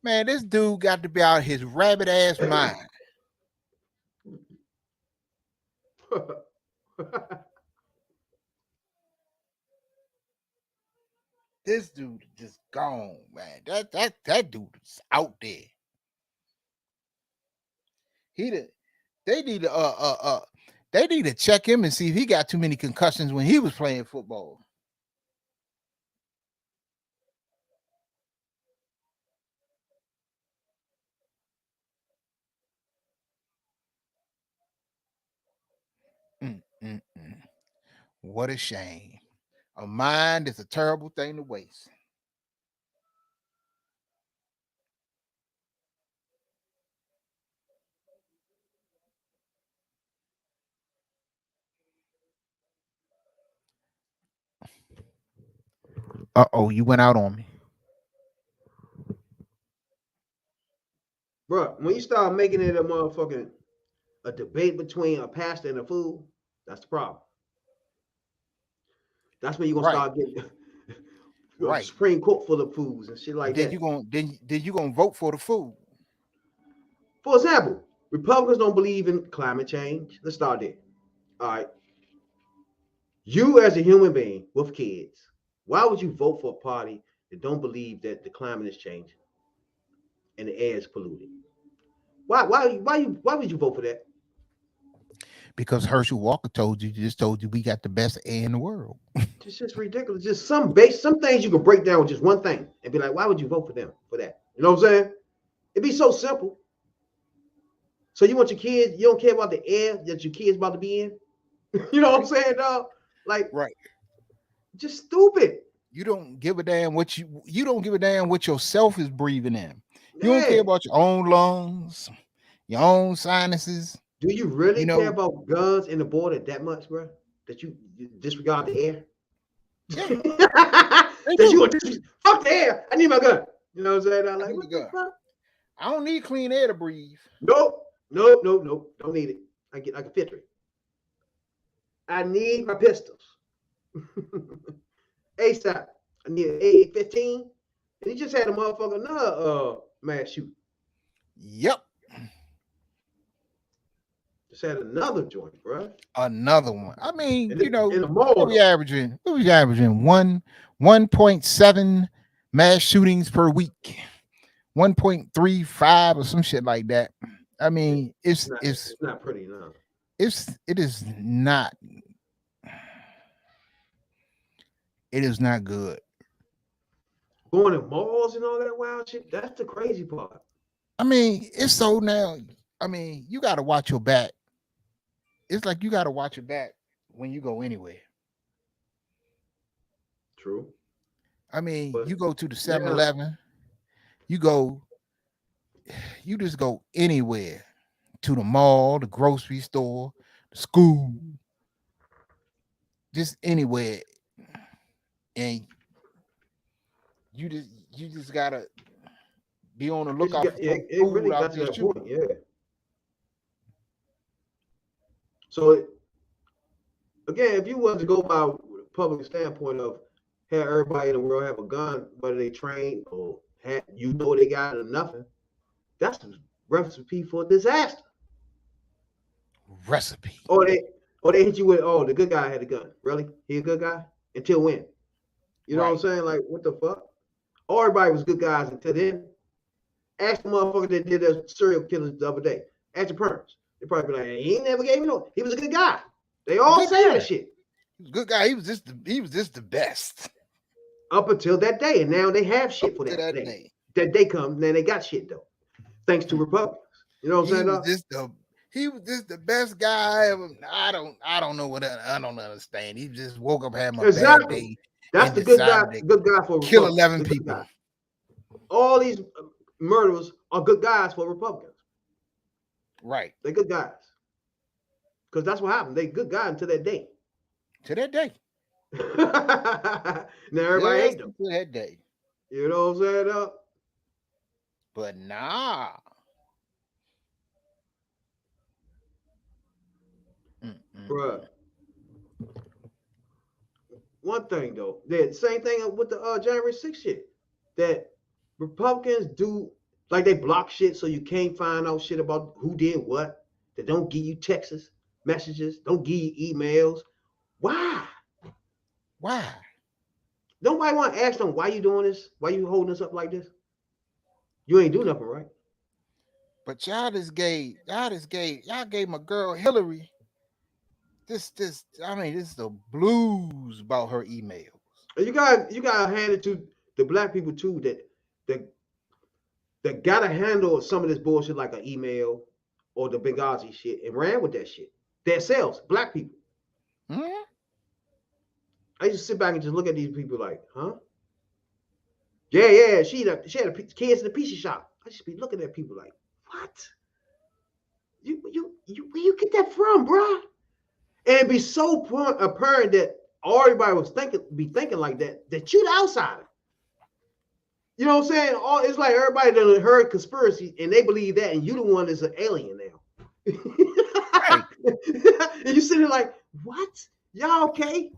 Man, this dude got to be out his rabbit ass mind. This dude just gone, man. That dude is out there. They need to check him and see if he got too many concussions when he was playing football. What a shame. A mind is a terrible thing to waste. Uh-oh, you went out on me. Bro, when you start making it a debate between a pastor and a fool, that's the problem. That's when you're gonna start getting a Supreme Court full of fools and shit like that. Then you gonna vote for the fool. For example, Republicans don't believe in climate change. Let's start there. All right. You as a human being with kids, why would you vote for a party that don't believe that the climate is changing and the air is polluted? Why would you vote for that? Because Herschel Walker told you we got the best air in the world. It's just ridiculous. Just some things you can break down with just one thing and be like, why would you vote for them for that? You know what I'm saying? It'd be so simple. So you want your kids, you don't care about the air that your kids about to be in? You know what I'm saying, dog? Like, right. Just stupid. You don't give a damn what you don't give a damn what yourself is breathing in. You don't care about your own lungs, your own sinuses. Do you really care about guns in the border that much, bro? That you disregard the air? Yeah. Fuck the air. I need my gun. You know what I'm saying? I'm like, what the fuck? I don't need clean air to breathe. Nope. Don't need it. I can filter it. I need my pistols. ASAP. I need an AA-15. And he just had a motherfucker another mass shoot. Yep. Just had another joint, bro. Another one. I mean, in the mall, what we averaging 1.7 mass shootings per week, 1.35 or some shit like that. I mean, it's not pretty enough. It is not. It is not good. going to malls and all that wild shit. That's the crazy part. I mean, it's so now. I mean, you got to watch your back. It's like you got to watch your back when you go anywhere. True. I mean, But- you go to the 7-Eleven, you just go anywhere, to the mall, the grocery store, the school, just anywhere, and you just gotta be on the lookout for it food really out got to there that shooting. point, yeah. So again, if you was to go by public standpoint of have everybody in the world have a gun, whether they train or they got it or nothing, that's the recipe for disaster. Recipe. Or they hit you with, oh, the good guy had a gun. Really? He a good guy? Until when? You know what I'm saying? Like, what the fuck? All everybody was good guys until then. Ask the motherfucker that did the serial killers the other day. Ask your parents. They probably be like, he ain't never gave me no. He was a good guy. They all say that shit. Good guy. He was just the best. Up until that day. And now they have shit for that day. That day comes, then they got shit though. Thanks to Republicans. You know what I'm saying? He was just the best guy ever. I don't know what I don't understand. He just woke up having a bad day. That's the good guy. Good guy for kill 11 people. Guy. All these murderers are good guys for Republicans. Right. They're good guys. Because that's what happened. They good guys until that day. To that day. Now everybody hate them. To that day. You know what I'm saying? But nah. Bruh. One thing though, the same thing with the January 6th shit. That Republicans do, like they block shit so you can't find out shit about who did what. They don't give you texts, messages, don't give you emails. Why? Why? Nobody want to ask them why you doing this? Why you holding us up like this? You ain't do nothing, right? But y'all gave my girl Hillary this is the blues about her emails. You gotta hand it to the black people too that gotta handle some of this bullshit like an email or the Benghazi shit and ran with that shit themselves. Black people. Mm-hmm. I used to sit back and just look at these people like, huh? Yeah. She had kids in the pizza shop. I just be looking at people like, what? You where you get that from, bruh? And it'd be so apparent that everybody was thinking like that you the outsider. You know what I'm saying? It's like everybody done heard conspiracy and they believe that, and you the one that's an alien now. Right. And you sitting there like, what? Y'all okay?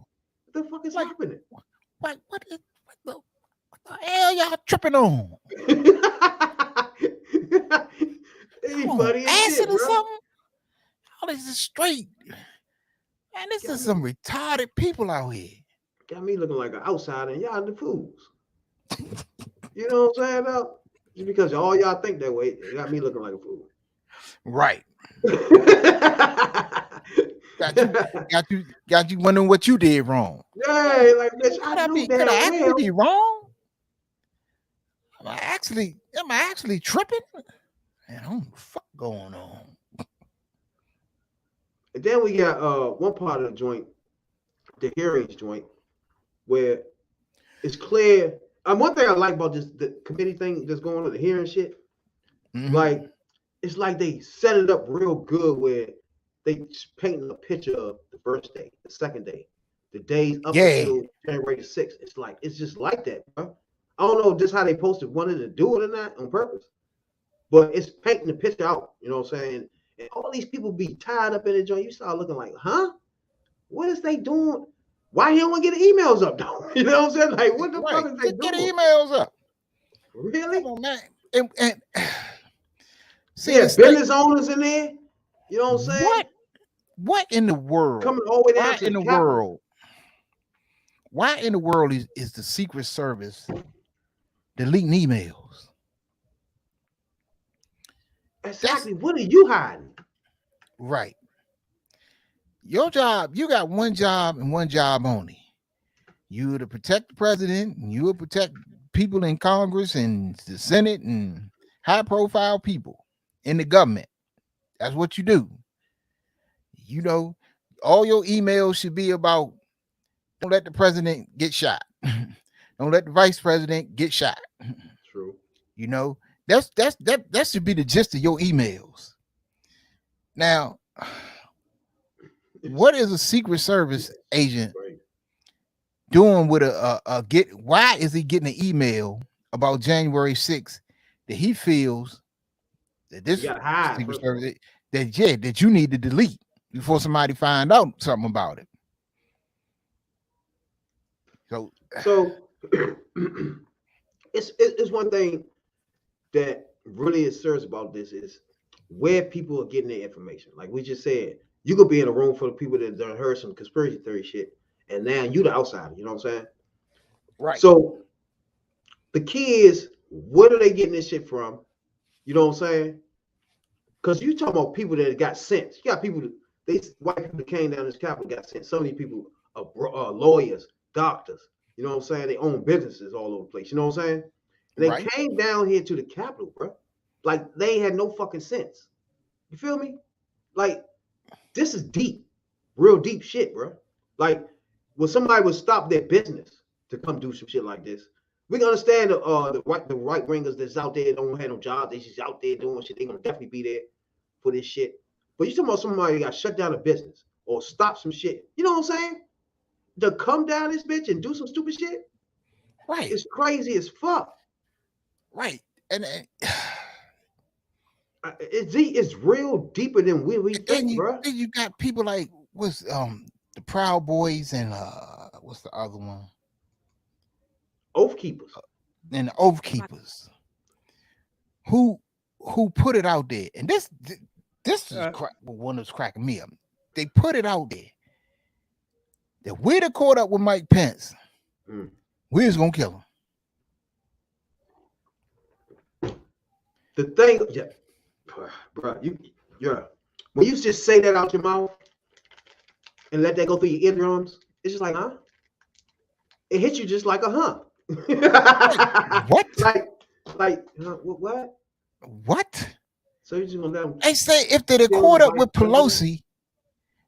What the fuck is happening? What the hell y'all tripping on? Hey, buddy, acid or something? All this is straight. Man, this is some retarded people out here. Got me looking like an outsider and y'all the fools. You know what I'm saying? Though? Just because all y'all think that way, it got me looking like a fool. Right. got you wondering what you did wrong. Yeah, like bitch, I knew that. Could I actually be wrong? Am I actually tripping? Man, I don't know what the fuck going on. And then we got one part of the joint, the hearings joint, where it's clear. One thing I like about the committee thing that's going on, the hearing shit, like it's like they set it up real good where they painting a picture of the first day, the second day, the days up until January the 6th. It's like it's just like that, bro. I don't know just how they wanted to do it or not on purpose, but it's painting the picture out. You know what I'm saying? And all these people be tied up in the joint. You start looking like, huh? What is they doing? Why he don't want to get the emails up though? You know what I'm saying? Like, what the fuck is they doing? Get the emails up. Really? Come on, man. And see, business owners in there. You know what I'm saying? What in the world? Coming all the way down to the world? Why in the world is the Secret Service deleting emails? Exactly. What are you hiding? Right. Your job, you got one job and one job only. You to protect the president, and you will protect people in Congress and the Senate and high profile people in the government. That's what you do. You know, all your emails should be about don't let the president get shot. Don't let the vice president get shot. True. You know, that should be the gist of your emails. Now, what is a Secret Service agent doing with a get? Why is he getting an email about January 6th that he feels that this Secret Service that you need to delete before somebody find out something about it? So it's one thing that really is serious about this is where people are getting their information. Like we just said, you could be in a room full of people that done heard some conspiracy theory shit, and now you the outsider. You know what I'm saying? Right. So the key is, where are they getting this shit from? You know what I'm saying? Because you talking about people that got sent. You got people, white people that came down this Capitol got sent. Some of these people are lawyers, doctors. You know what I'm saying? They own businesses all over the place. You know what I'm saying? And they came down here to the Capitol, bro. Like they had no fucking sense. You feel me? Like this is deep, real deep shit, bro. Like when somebody would stop their business to come do some shit like this, we can understand the right wingers that's out there don't have no job. They just out there doing shit. They gonna definitely be there for this shit. But you talking about somebody that got shut down a business or stop some shit. You know what I'm saying? To come down this bitch and do some stupid shit. Right. It's crazy as fuck. Right. And it's real deeper than we think, bro. Then you got people like what's the Proud Boys and what's the other one? Oath Keepers. And the Oath Keepers. Who put it out there? And this is one that's cracking me up. They put it out there that we'd have caught up with Mike Pence. We was gonna kill him. The thing, bro, when you just say that out your mouth and let that go through your eardrums, it's just like, huh? It hits you just like a huh. What? Like what? What? So you just gonna let them? They say if they'd have caught up with Pelosi,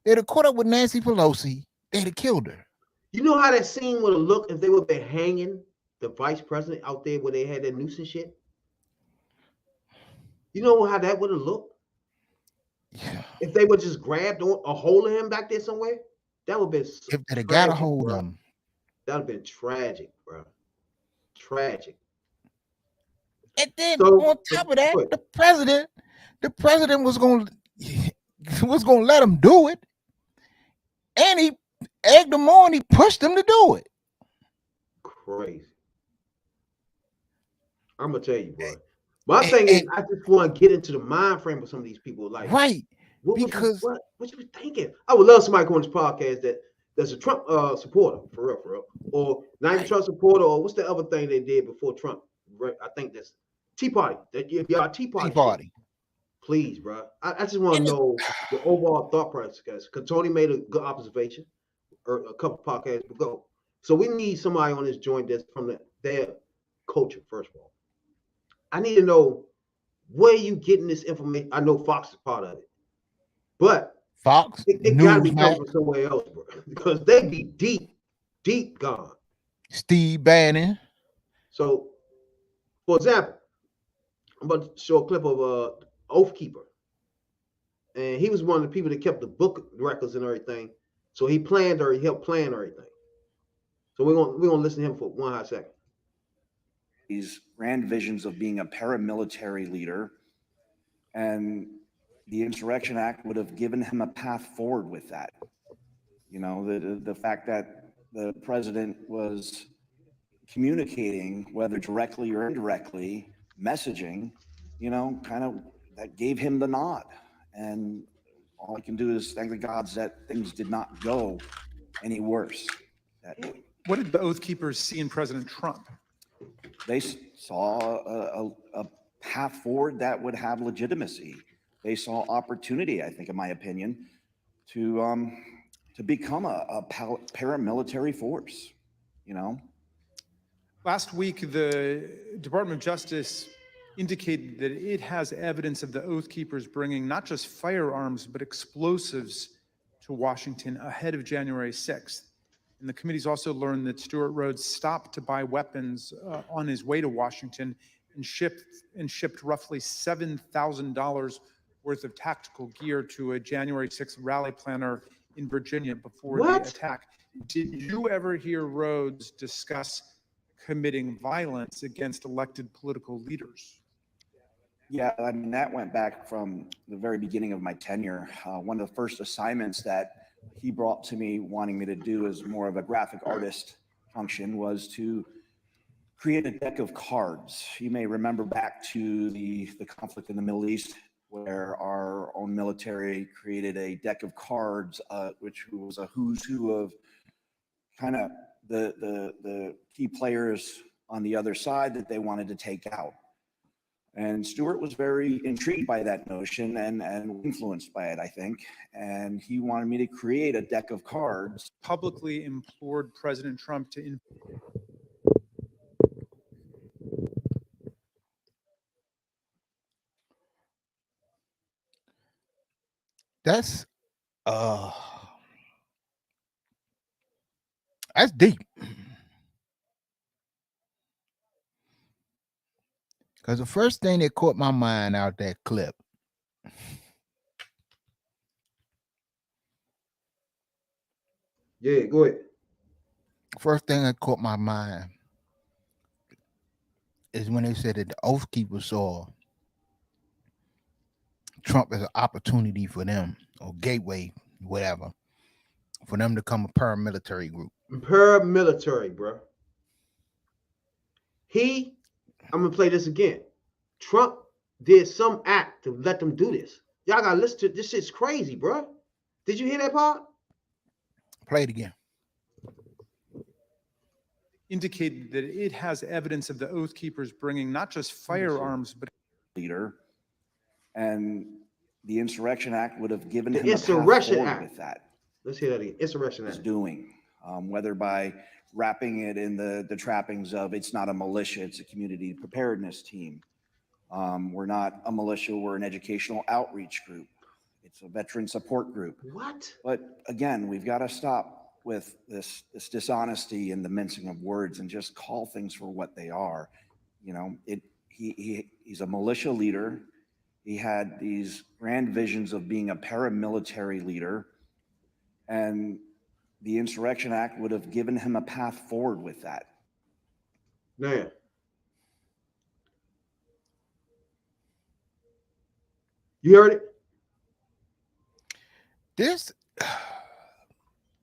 they'd have caught up with Nancy Pelosi, they'd have killed her. You know how that scene would have looked if they would have been hanging the vice president out there where they had that noose and shit? You know how that would have looked? Yeah. If they would just grabbed a hold of him back there somewhere, that would have been. If they'd have got a hold of him, that would have been tragic, bro. Tragic. And then on top of that, the president was gonna let him do it, and he egged them on. He pushed them to do it. Crazy. I'm gonna tell you, bro. My thing is, I just want to get into the mind frame of some of these people. Like, right? What you thinking? I would love somebody on this podcast that's a Trump supporter, for real, or not even Trump supporter, or what's the other thing they did before Trump? Right? I think that's Tea Party. Y'all Tea Party. Tea Party. Please, bro. I just want to know the overall thought process, because Tony made a good observation a couple podcasts ago. So we need somebody on this joint that's from their culture, first of all. I need to know where you getting this information. I know Fox is part of it, but Fox, it gotta be coming from somewhere else, bro, because they be deep gone. Steve Bannon. So, for example, I'm about to show a clip of Oath Keeper, and he was one of the people that kept the book records and everything. So he helped plan everything. So we're gonna listen to him for 1 hot second. These grand visions of being a paramilitary leader, and the Insurrection Act would have given him a path forward with that. You know, the fact that the president was communicating, whether directly or indirectly, messaging, you know, kind of that gave him the nod. And all I can do is thank the gods that things did not go any worse. What did the Oath Keepers see in President Trump? They saw a path forward that would have legitimacy. They saw opportunity, I think, in my opinion, to become a paramilitary force. You know, Last week, the Department of Justice indicated that it has evidence of the Oath Keepers bringing not just firearms, but explosives to Washington ahead of January 6th. And the committee's also learned that Stewart Rhodes stopped to buy weapons on his way to Washington and shipped roughly $7,000 worth of tactical gear to a January 6th rally planner in Virginia before the attack. Did you ever hear Rhodes discuss committing violence against elected political leaders? Yeah, I mean, that went back from the very beginning of my tenure. One of the first assignments that he brought to me wanting me to do as more of a graphic artist function was to create a deck of cards. You may remember back to the conflict in the Middle East, where our own military created a deck of cards, which was a who's who of kind of the key players on the other side that they wanted to take out. And Stewart was very intrigued by that notion and influenced by it, I think. And he wanted me to create a deck of cards. Publicly implored President Trump to That's deep. Because the first thing that caught my mind out that clip Yeah, go ahead. First thing that caught my mind is when they said that the Oath Keepers saw Trump as an opportunity for them, or gateway, whatever, for them to become a paramilitary group. Paramilitary, bro. I'm gonna play this again. Trump did some act to let them do this. Y'all gotta listen to this. Shit's crazy, bro. Did you hear that part? Play it again. indicated that it has evidence of the Oath Keepers bringing not just firearms, but leader, and the Insurrection Act would have given The him a path Insurrection forward Act. with that. Let's hear that again. Insurrection Is Act. doing, whether by wrapping it in the trappings of it's not a militia, it's a community preparedness team. We're not a militia, we're an educational outreach group. It's a veteran support group. What? But again, we've got to stop with this dishonesty and the mincing of words and just call things for what they are. You know, he's a militia leader. He had these grand visions of being a paramilitary leader, and the Insurrection Act would have given him a path forward with that. Now, you heard it? This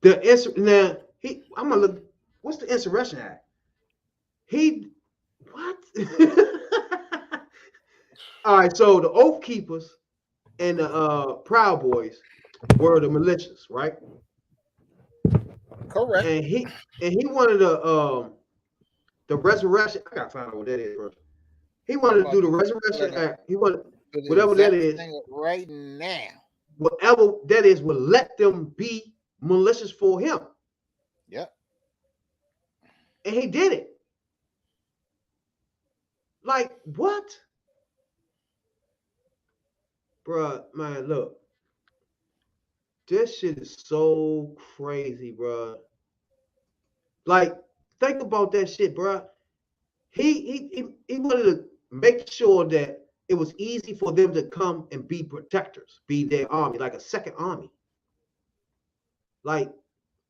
I'm gonna look. What's the Insurrection Act? What? All right, so the Oath Keepers and the Proud Boys were the militias, right? Correct. And he wanted the Resurrection. I gotta find out what that is, bro. He wanted to do the Resurrection Act. He wanted whatever that is. Right now. Whatever that is would let them be militias for him. Yep. And he did it. Like, what? Bruh, man, look. This shit is so crazy, bruh. Like, think about that shit, bruh. He wanted to make sure that it was easy for them to come and be protectors, be their army, like a second army. Like,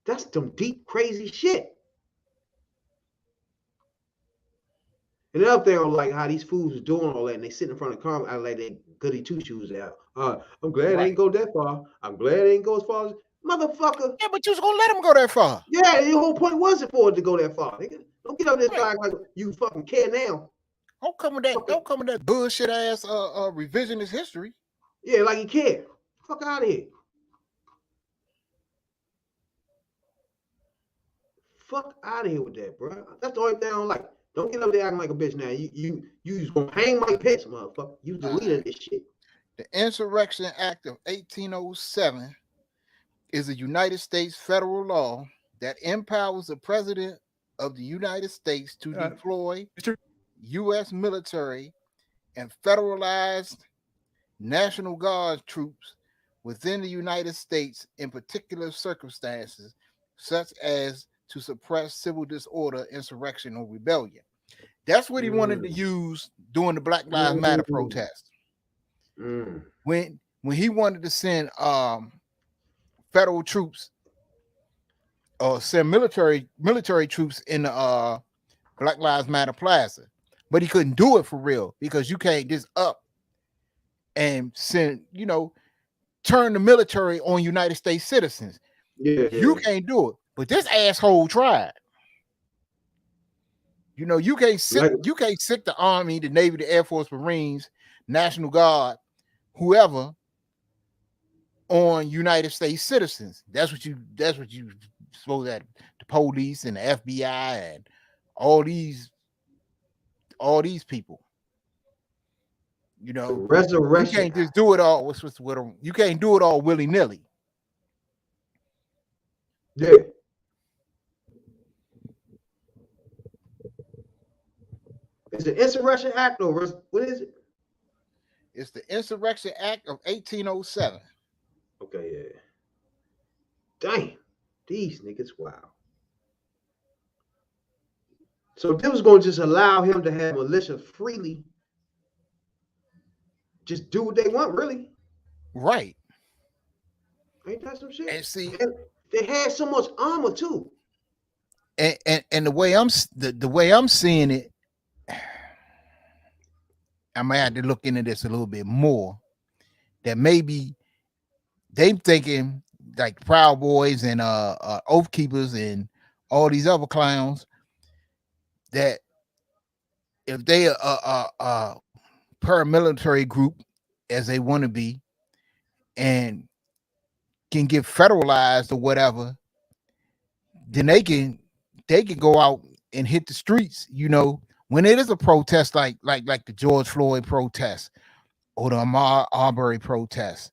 that's some deep, crazy shit. And up there, like how these fools is doing all that, and they sit in front of the car like they goody two shoes out. I'm glad they ain't go that far. I'm glad they ain't go as far as motherfucker. Yeah, but you was gonna let them go that far. Yeah, the whole point wasn't for it to go that far. Nigga. Don't get up this flag like you fucking care now. Don't come with that. Don't come with that bullshit ass revisionist history. Yeah, like you care. Fuck out of here. Fuck out of here with that, bro. That's the only thing I don't like. Don't get up there acting like a bitch now. You just gonna hang my pants, motherfucker. You the leader of this shit. The Insurrection Act of 1807 is a United States federal law that empowers the president of the United States to deploy Mr. U.S. military and federalized National Guard troops within the United States in particular circumstances, such as to suppress civil disorder, insurrection, or rebellion. That's what he wanted to use during the Black Lives Matter protest. When he wanted to send federal troops or send military troops in the Black Lives Matter Plaza, but he couldn't do it for real because you can't just up and send, turn the military on United States citizens. You can't do it, but this asshole tried. You can't sick the Army, the Navy, the Air Force, Marines, National Guard, whoever on United States citizens. That's what you supposed that the police and the FBI and all these people. You can't just do it all. You can't do it all willy-nilly. Yeah. Is it Insurrection Act or what is it? It's the Insurrection Act of 1807. Okay, yeah. Damn, these niggas, wow. So they was going to just allow him to have militia freely, just do what they want, really. Right. Ain't that some shit? And see, and they had so much armor too. And the way I'm seeing it, I might have to look into this a little bit more. That maybe they thinking like Proud Boys and Oath Keepers and all these other clowns that if they are a paramilitary group as they want to be and can get federalized or whatever, then they can go out and hit the streets, when it is a protest like the George Floyd protest or the Ahmaud Arbery protest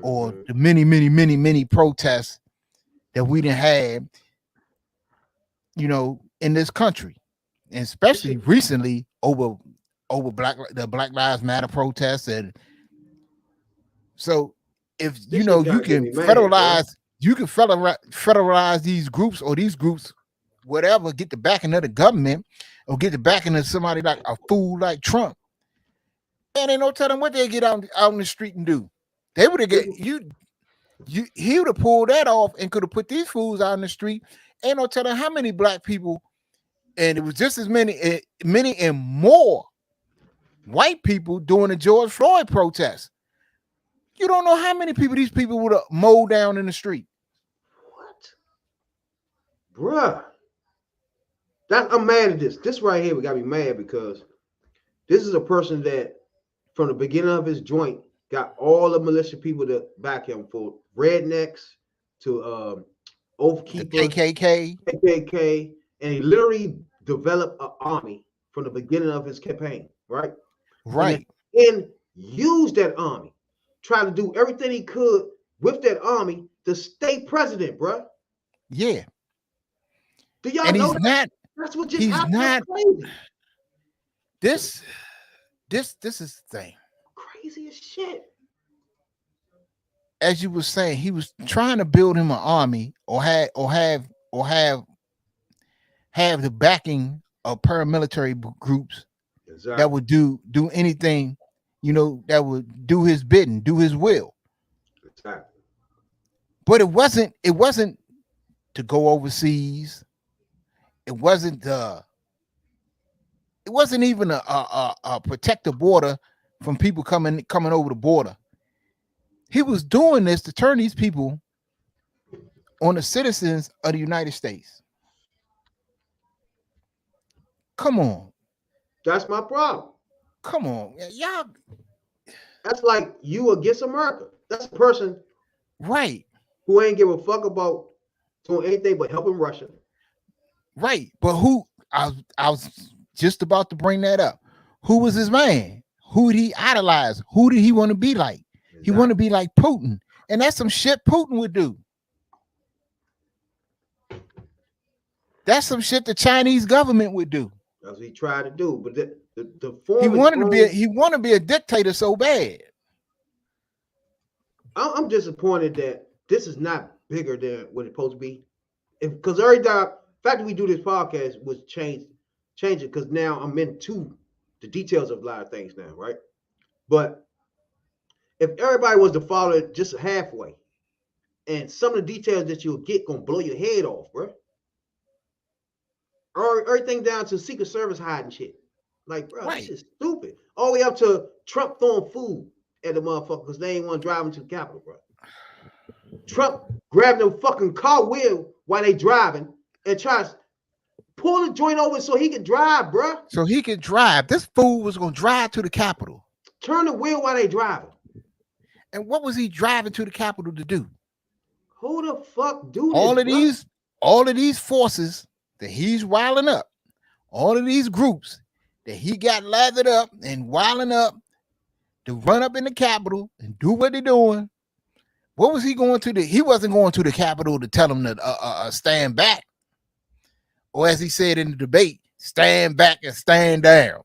or the many protests that we done had, in this country, and especially recently over the Black Lives Matter protests. And so if you can federalize these groups or these groups, whatever, get the backing of the government or get the backing of somebody like a fool like Trump, and ain't no telling what they get out in the street and do. They would have he would have pulled that off and could have put these fools out in the street. Ain't no telling how many black people, and it was just as many and more white people doing the George Floyd protest. You don't know how many people these people would have mowed down in the street. Bruh. I'm mad at this. This right here, we gotta be mad because this is a person that from the beginning of his joint got all the militia people to back him, for rednecks to Oath Keepers, KKK, and he literally developed an army from the beginning of his campaign, right? Right. And used that army, try to do everything he could with that army to stay president, bruh. Yeah. Do y'all know that? That's what just happened. That's crazy. This is the thing. Crazy as shit. As you were saying, he was trying to build him an army or have the backing of paramilitary groups that would do anything, that would do his bidding, do his will. Exactly. But it wasn't to go overseas. It wasn't even a protect the border from people coming over the border. He was doing this to turn these people on the citizens of the United States. Come on. That's my problem. Come on. Y'all. That's like you against America. That's a person, right, who ain't give a fuck about doing anything but helping Russia. Right. But I was just about to bring that up. Who was his man? Who did he idolize? Who did he want to be like? Exactly. He wanted to be like Putin. And that's some shit Putin would do. That's some shit the Chinese government would do. That's what he tried to do. But the form He is wanted to be a dictator so bad. I'm disappointed that this is not bigger than what it's supposed to be. Because every time, the fact that we do this podcast was change it because now I'm into the details of a lot of things now, right? But if everybody was to follow it just halfway, and some of the details that you'll get gonna blow your head off, bro. Or everything down to Secret Service hiding shit. Like, bro, Right. this is stupid. All the way up to Trump throwing food at the motherfucker because they ain't want to drive him to the Capitol, bro. Trump grabbing the fucking car wheel while they driving and tries to pull the joint over so he can drive, bro. So he could drive. This fool was gonna drive to the Capitol. Turn the wheel while they driving. And what was he driving to the Capitol to do? Who the fuck do this? All of these forces that he's riling up, all of these groups that he got lathered up and riling up to run up in the Capitol and do what they're doing. What was he going to do? He wasn't going to the Capitol to tell them to stand back. Or as he said in the debate, stand back and stand down.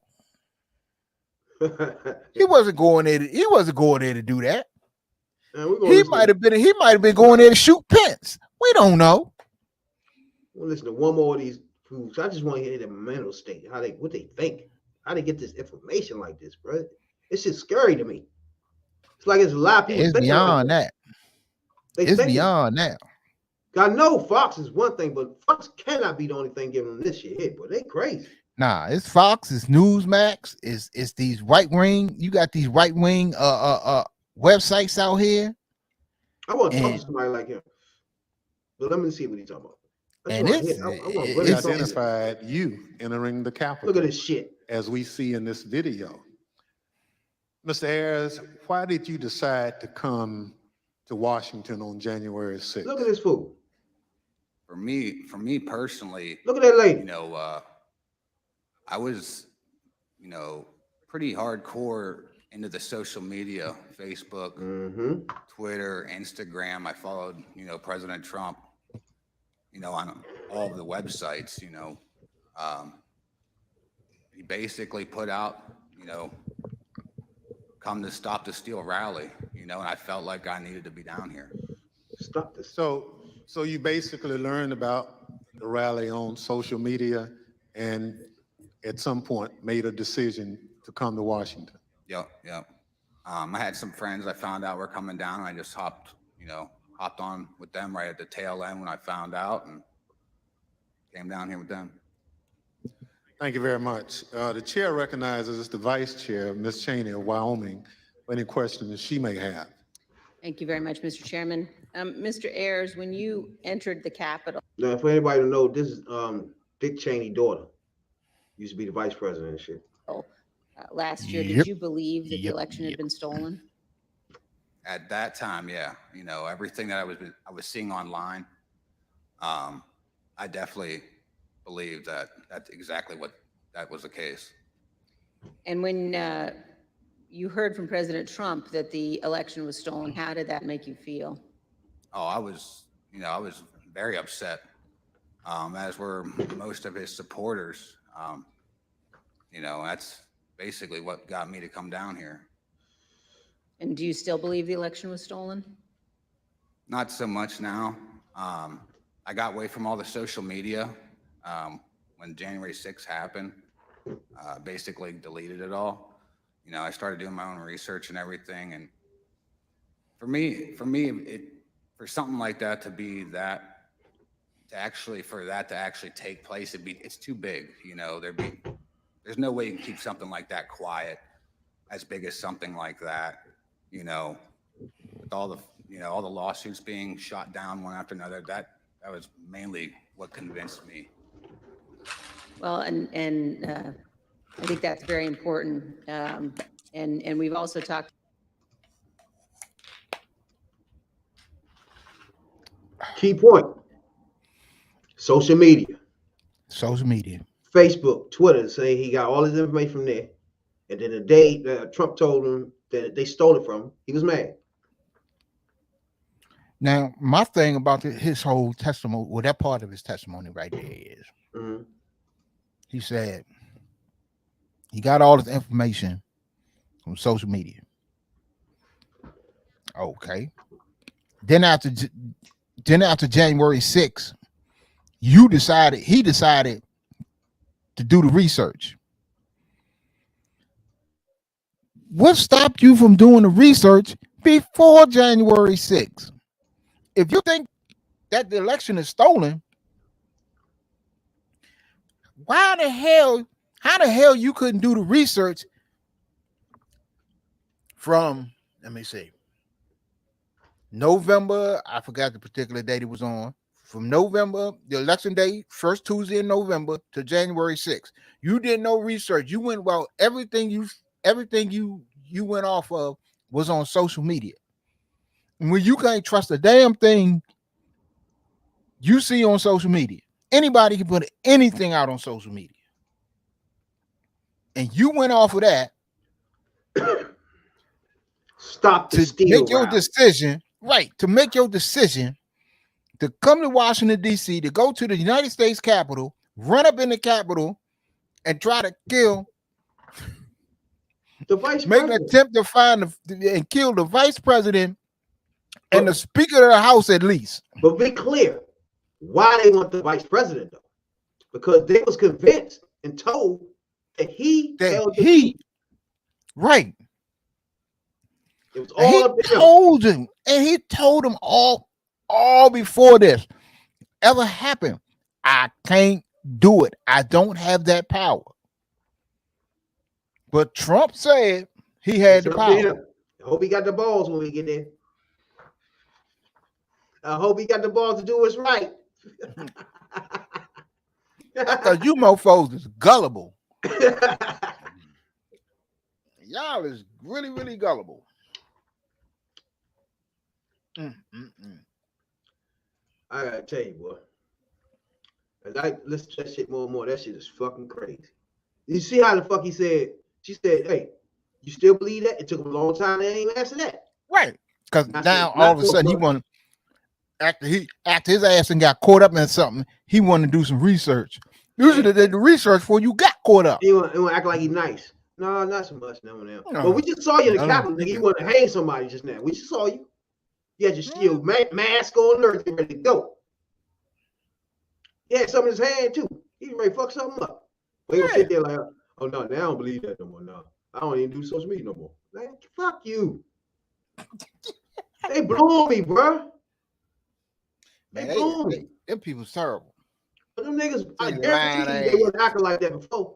He wasn't going there to do that. He might have been going there to shoot Pence. We don't know. We'll listen to one more of these fools. I just want to hear their mental state, what they think, how they get this information like this, bro. It's just scary to me. It's like it's a lot of people. It's beyond that. It's beyond that. I know Fox is one thing, but Fox cannot be the only thing giving them this shit hit, but they crazy. Nah, it's Fox, it's Newsmax, it's these right wing. You got these right wing websites out here. I want to talk to somebody like him. But let me see what he's talking about. And it's identified you entering the Capitol. Look at this shit. As we see in this video. Mr. Ayers, why did you decide to come to Washington on January 6th? Look at this fool. For me personally, look at that lady. You know, I was, pretty hardcore into the social media, Facebook, Twitter, Instagram. I followed, President Trump, on all of the websites, he basically put out, come to Stop the Steal rally, and I felt like I needed to be down here. Stop this. So you basically learned about the rally on social media and at some point made a decision to come to Washington. Yep. I had some friends I found out were coming down, and I just hopped on with them right at the tail end when I found out and came down here with them. Thank you very much. The chair recognizes the vice chair, Ms. Cheney of Wyoming, for any questions she may have. Thank you very much, Mr. Chairman. Mr. Ayers, when you entered the Capitol. Now, for anybody to know, this is Dick Cheney's daughter. Used to be the vice president and shit. Last year, did you believe that the election had been stolen? At that time, yeah. Everything that I was seeing online, I definitely believed that that's exactly what that was the case. And when you heard from President Trump that the election was stolen, how did that make you feel? Oh, I was very upset, as were most of his supporters. That's basically what got me to come down here. And do you still believe the election was stolen? Not so much now. I got away from all the social media when January 6th happened. Basically deleted it all. I started doing my own research and everything. And for me, for something like that to be that, for that to actually take place, it's too big. There's no way you can keep something like that quiet, as big as something like that. With all the lawsuits being shot down one after another, that was mainly what convinced me. Well, and I think that's very important. And we've also talked. Key point. Social media. Facebook, Twitter, saying he got all his information from there. And then the day that Trump told him that they stole it from him, he was mad. Now, my thing about his whole testimony, well, that part of his testimony right there is, he said he got all this information from social media. Okay. Then after January 6th, he decided to do the research. What stopped you from doing the research before January 6th? If you think that the election is stolen, how the hell you couldn't do the research from, let me see, November, I forgot the particular date it was on, from November, the election day, first Tuesday in November to January 6th. You did no research. You went, well, everything you went off of was on social media. And when you can't trust a damn thing you see on social media, anybody can put anything out on social media. And you went off of that. Stop the steal make your route. decision, right? To make your decision to come to Washington, D.C., to go to the United States Capitol, run up in the Capitol, and try to kill, the vice make an attempt to find and kill the vice president and the Speaker of the House at least. But be clear, why they want the vice president though? Because they was convinced and told that he right. It was all up to him. Told him, and he told him all before this ever happened. I can't do it. I don't have that power. But Trump said he had the power. I hope he got the balls when we get there. I hope he got the balls to do what's right. Because you mofos is gullible. Y'all is really, really gullible. I gotta tell you, boy. As I listen to that shit more and more, that shit is fucking crazy. You see how the fuck he said? She said, "Hey, you still believe that?" It took him a long time to even answer that. Right. Because now all of a sudden he wanted, after his ass and got caught up in something, he wanted to do some research. You should have did the research before you got caught up. He want to act like he's nice. No, not so much. No. But we just saw you in the Capitol, nigga. You want to hang somebody just now. We just saw you. You had your mask on and everything ready to go. He had something in his hand too. He ready to fuck something up. But he gonna sit there like, oh no, now I don't believe that no more. No, I don't even do social media no more. Man, fuck you. They blew me, bro. They blew me. Them people's terrible. But them niggas, I guarantee you, they wasn't acting like that before.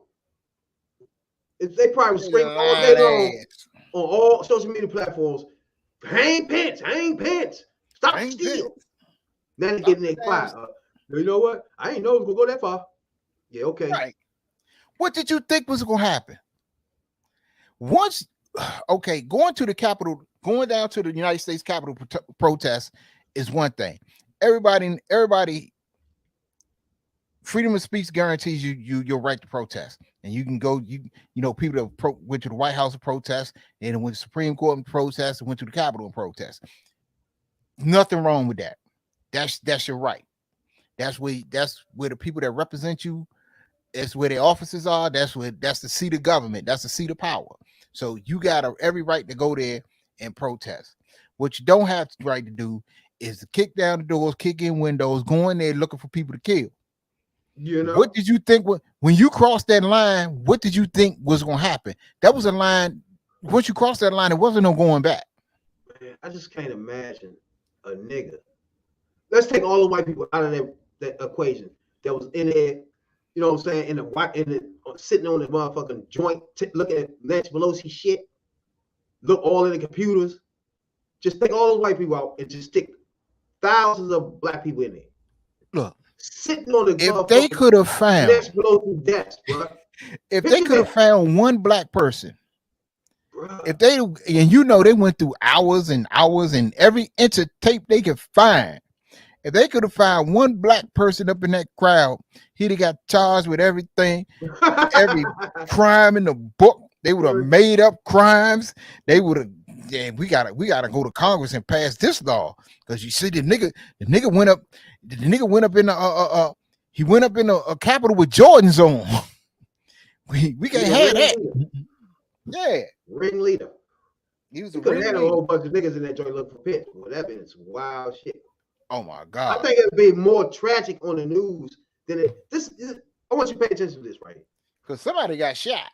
If they probably was screaming all day long on all social media platforms, hang Pence, stop the steal. Now they getting their quiet. You know what? I ain't know it was gonna go that far. Yeah, okay. Right. What did you think was gonna happen? Once, okay, going to the Capitol, going down to the United States Capitol protest is one thing. Everybody, freedom of speech guarantees you your right to protest, and you can go. You know, people that went to the White House to protest, and went to the Supreme Court and protest, and went to the Capitol and protest. Nothing wrong with that. That's your right. That's where the people that represent you. That's where their offices are. That's the seat of government. That's the seat of power. So you got every right to go there and protest. What you don't have the right to do is to kick down the doors, kick in windows, go in there looking for people to kill. You know, what did you think when you crossed that line? What did you think was going to happen? That was a line. Once you crossed that line, there wasn't no going back. Man, I just can't imagine a nigga. Let's take all the white people out of that equation that was in there. You know what I'm saying? Sitting on the motherfucking joint, looking at Nancy Pelosi shit. Look all in the computers. Just take all those white people out and just stick thousands of black people in there. Look, sitting on the if they could have found Nancy Pelosi desk, bro. If they could have found one black person, if they, and you know, they went through hours and hours and every inch of tape they could find. If they could have found one black person up in that crowd, he'd have got charged with everything, every crime in the book. They would have made up crimes. They would have yeah, we gotta go to Congress and pass this law, because you see the nigga went up in the he went up in a Capitol with Jordans on. We can't have that. Yeah, ringleader. He was You a could have had a ringleader. whole bunch of niggas in that joint looking for Pence. Well, that been some wild shit. Oh my I God. think it'd be more tragic on the news than it. I want you to pay attention to this right here. Because somebody got shot.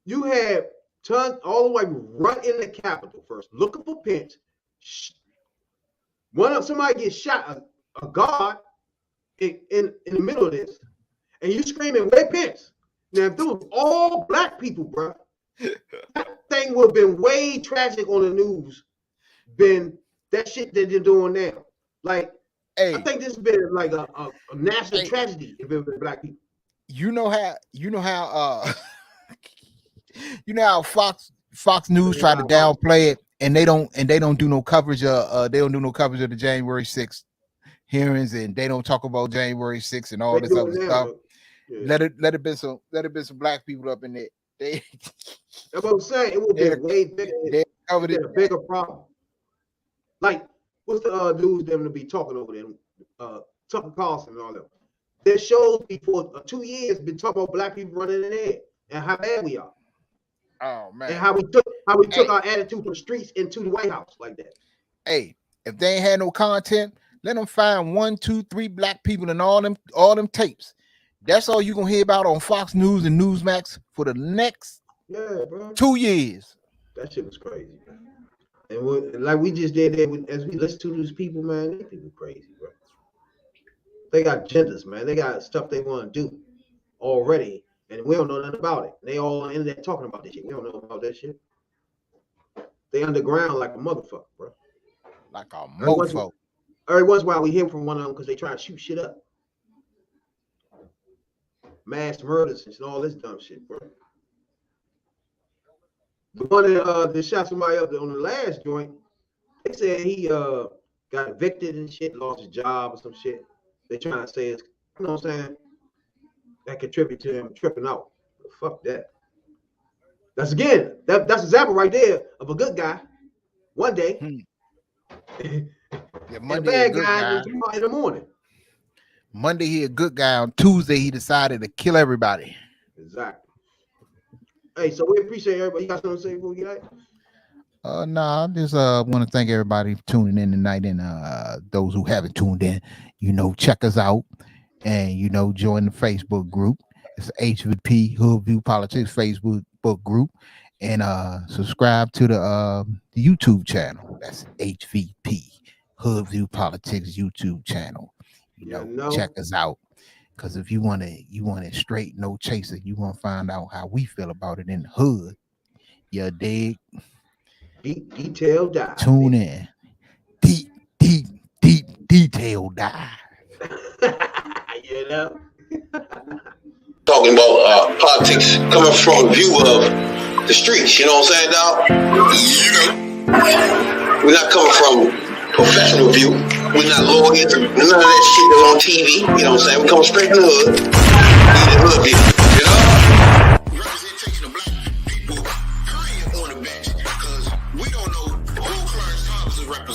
You had tons all the way run in the Capitol first, looking for Pence. Somebody gets shot, a guard in the middle of this, and you screaming, "Where Pence?" Now, if it was all black people, bro, that thing would have been way tragic on the news than that shit that they're doing now. Like, I think this has been like a national tragedy if it was black people. You know how Fox News tried to downplay it, and they don't do no coverage of the January 6th hearings, and they don't talk about January 6th and all this other stuff. Let it be some black people up in there. That's what I'm saying. It would be a way bigger. A bigger problem. Like, what's the dudes them to be talking over them? Tucker Carlson and all them. Their shows before 2 years been talking about black people running in there and how bad we are. Oh man. And how we took our attitude from the streets into the White House like that. Hey, if they ain't had no content, let them find 1, 2, 3 black people in all them tapes. That's all you're gonna hear about on Fox News and Newsmax for the next 2 years. That shit was crazy, man. And like we just did that as we listen to these people, man, they people crazy, bro. They got agendas, man. They got stuff they want to do already, and we don't know nothing about it. They all on the internet talking about this shit. We don't know about that shit. They underground like a motherfucker, bro. Like a mofo. Every once in a while we hear from one of them because they try to shoot shit up. Mass murders and all this dumb shit, bro. The one that shot somebody up on the last joint, they said he got evicted and shit, lost his job or some shit. They trying to say it's, you know what I'm saying, that contribute to him tripping out. But fuck that. That's an example right there of a good guy. One day, yeah, and a bad guy in the morning. Monday he a good guy. On Tuesday he decided to kill everybody. Exactly. Hey, so we appreciate everybody. You got something to say before we get out? Nah, I just want to thank everybody for tuning in tonight, and those who haven't tuned in, check us out and join the Facebook group. It's HVP Hood View Politics Facebook group, and subscribe to the YouTube channel. That's HVP Hood View Politics YouTube channel. Check us out, because if you want it straight, no chaser, you want to find out how we feel about it in the hood. You dig? Detail dive. Tune in. Deep detail dive. Talking about politics coming from a view of the streets, you know what I'm saying, dog? We're not coming from professional view. We're not lawyers. None of that shit that's on TV. You know what I'm saying? We come straight from the hood.